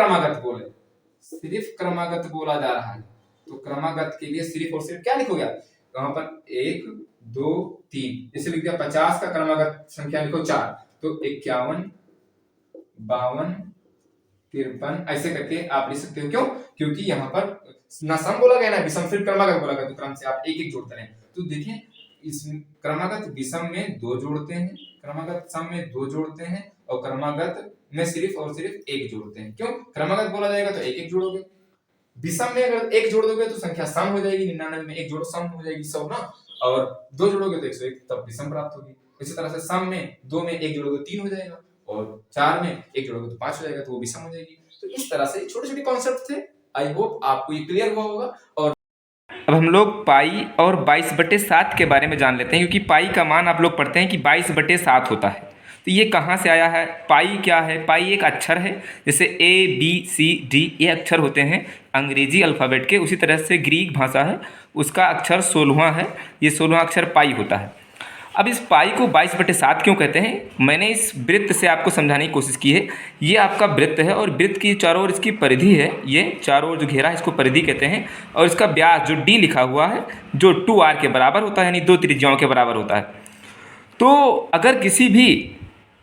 [SPEAKER 1] क्रमागत बोला जा रहा है तो क्रमागत के लिए सिर्फ और सिर्फ क्या लिखोगे आप, वहां पर 1 2 3, जैसे लिख दिया 50 का क्रमागत संख्या लिखो 4, तो 51 52 53 ऐसे करके आप लिख सकते हो। क्यों, क्योंकि यहाँ पर ना सम बोला गया ना विषम, सिर्फ क्रमागत बोला गया, तो क्रम से आप एक एक जोड़ते हैं। तो देखिए इस क्रमागत विषम में 2 जोड़ते हैं, क्रमागत सम में 2 जोड़ते हैं और क्रमागत में सिर्फ और सिर्फ 1 जोड़ते हैं। क्यों, क्रमागत बोला जाएगा तो एक एक जोड़ोगे, विषम में अगर 1 जोड़ दोगे तो संख्या सम हो जाएगी, 99 में 1 जोड़ो सम हो जाएगी 100 ना, और 2 जोड़ोगे तो 101, तब विषम प्राप्त होगी। इसी तरह से सम में 2 में 1 जोड़ोगे 3 हो जाएगा और 4 में 1 जोड़ोगे तो 5 हो जाएगा, तो वो विषम हो जाएगी। तो इस तरह से छोटे छोटे कॉन्सेप्ट थे, आई होप आपको ये क्लियर हुआ होगा। और
[SPEAKER 2] अब हम लोग पाई और 22/7 के बारे में जान लेते हैं, क्योंकि पाई का मान आप लोग पढ़ते हैं कि 22/7 होता है। तो ये कहाँ से आया है, पाई क्या है, पाई एक अक्षर है, जैसे ABCD ये अक्षर होते हैं अंग्रेजी अल्फ़ाबेट के, उसी तरह से ग्रीक भाषा है उसका अक्षर 16वां है, ये 16वां अक्षर पाई होता है। अब इस पाई को 22/7 क्यों कहते हैं, मैंने इस वृत्त से आपको समझाने की कोशिश की है। ये आपका वृत्त है और वृत्त की चारों ओर इसकी परिधि है, ये चारों ओर जो घेरा है इसको परिधि कहते हैं, और इसका व्यास जो D लिखा हुआ है जो 2r के बराबर होता है, यानी 2 त्रिज्याओं के बराबर होता है। तो अगर किसी भी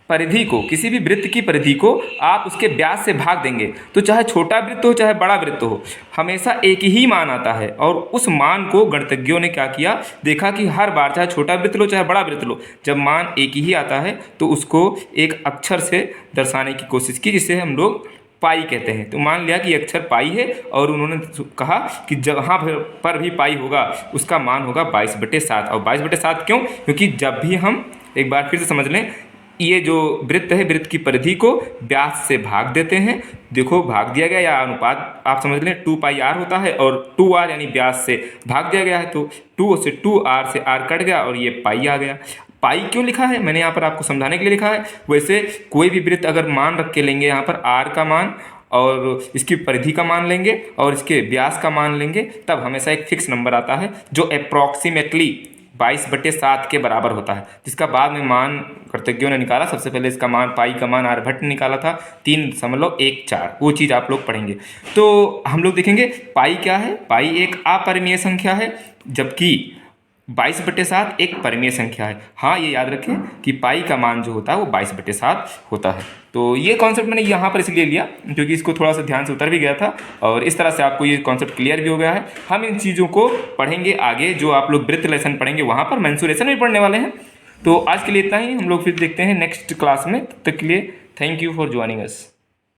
[SPEAKER 2] परिधि को, किसी भी वृत्त की परिधि को आप उसके व्यास से भाग देंगे तो चाहे छोटा वृत्त हो चाहे बड़ा वृत्त हो, हमेशा एक ही मान आता है। और उस मान को गणितज्ञों ने क्या किया, देखा कि हर बार चाहे छोटा वृत्त लो चाहे बड़ा वृत्त लो, जब मान एक ही आता है तो उसको एक अक्षर से दर्शाने की कोशिश की, जिसे हम लोग पाई कहते हैं। तो मान लिया कि अक्षर पाई है और उन्होंने कहा कि जहाँ पर भी पाई होगा उसका मान होगा 22/7। और 22/7 क्यों, क्योंकि जब भी हम, एक बार फिर से समझ लें, ये जो वृत्त है वृत्त की परिधि को व्यास से भाग देते हैं, देखो भाग दिया गया, या अनुपात आप समझ लें 2πr होता है और 2r यानी व्यास से भाग दिया गया है, तो 2 से 2r से r कट गया और ये पाई आ गया। पाई क्यों लिखा है, मैंने यहाँ पर आपको समझाने के लिए लिखा है। वैसे कोई भी वृत्त अगर मान रख के लेंगे, यहाँ पर r का मान और इसकी परिधि का मान लेंगे और इसके व्यास का मान लेंगे, तब हमेशा एक फिक्स नंबर आता है जो अप्रॉक्सीमेटली 22/7 के बराबर होता है, जिसका बाद में मान गणितज्ञों ने निकाला। सबसे पहले इसका मान, पाई का मान आर्यभट्ट ने निकाला था 3.14, वो चीज़ आप लोग पढ़ेंगे। तो हम लोग देखेंगे पाई क्या है, पाई एक अपरिमेय संख्या है, जबकि 22/7 एक परिमेय संख्या है। हाँ, ये याद रखें कि पाई का मान जो होता है वो 22/7 होता है। तो ये कॉन्सेप्ट मैंने यहाँ पर इसलिए लिया क्योंकि इसको थोड़ा सा ध्यान से उतर भी गया था, और इस तरह से आपको ये कॉन्सेप्ट क्लियर भी हो गया है। हम इन चीज़ों को पढ़ेंगे आगे, जो आप लोग वृत्त लेसन पढ़ेंगे वहाँ पर मेंसुरेशन भी पढ़ने वाले हैं। तो आज के लिए इतना ही, हम लोग फिर देखते हैं नेक्स्ट क्लास में। तब तक के लिए thank you for joining us.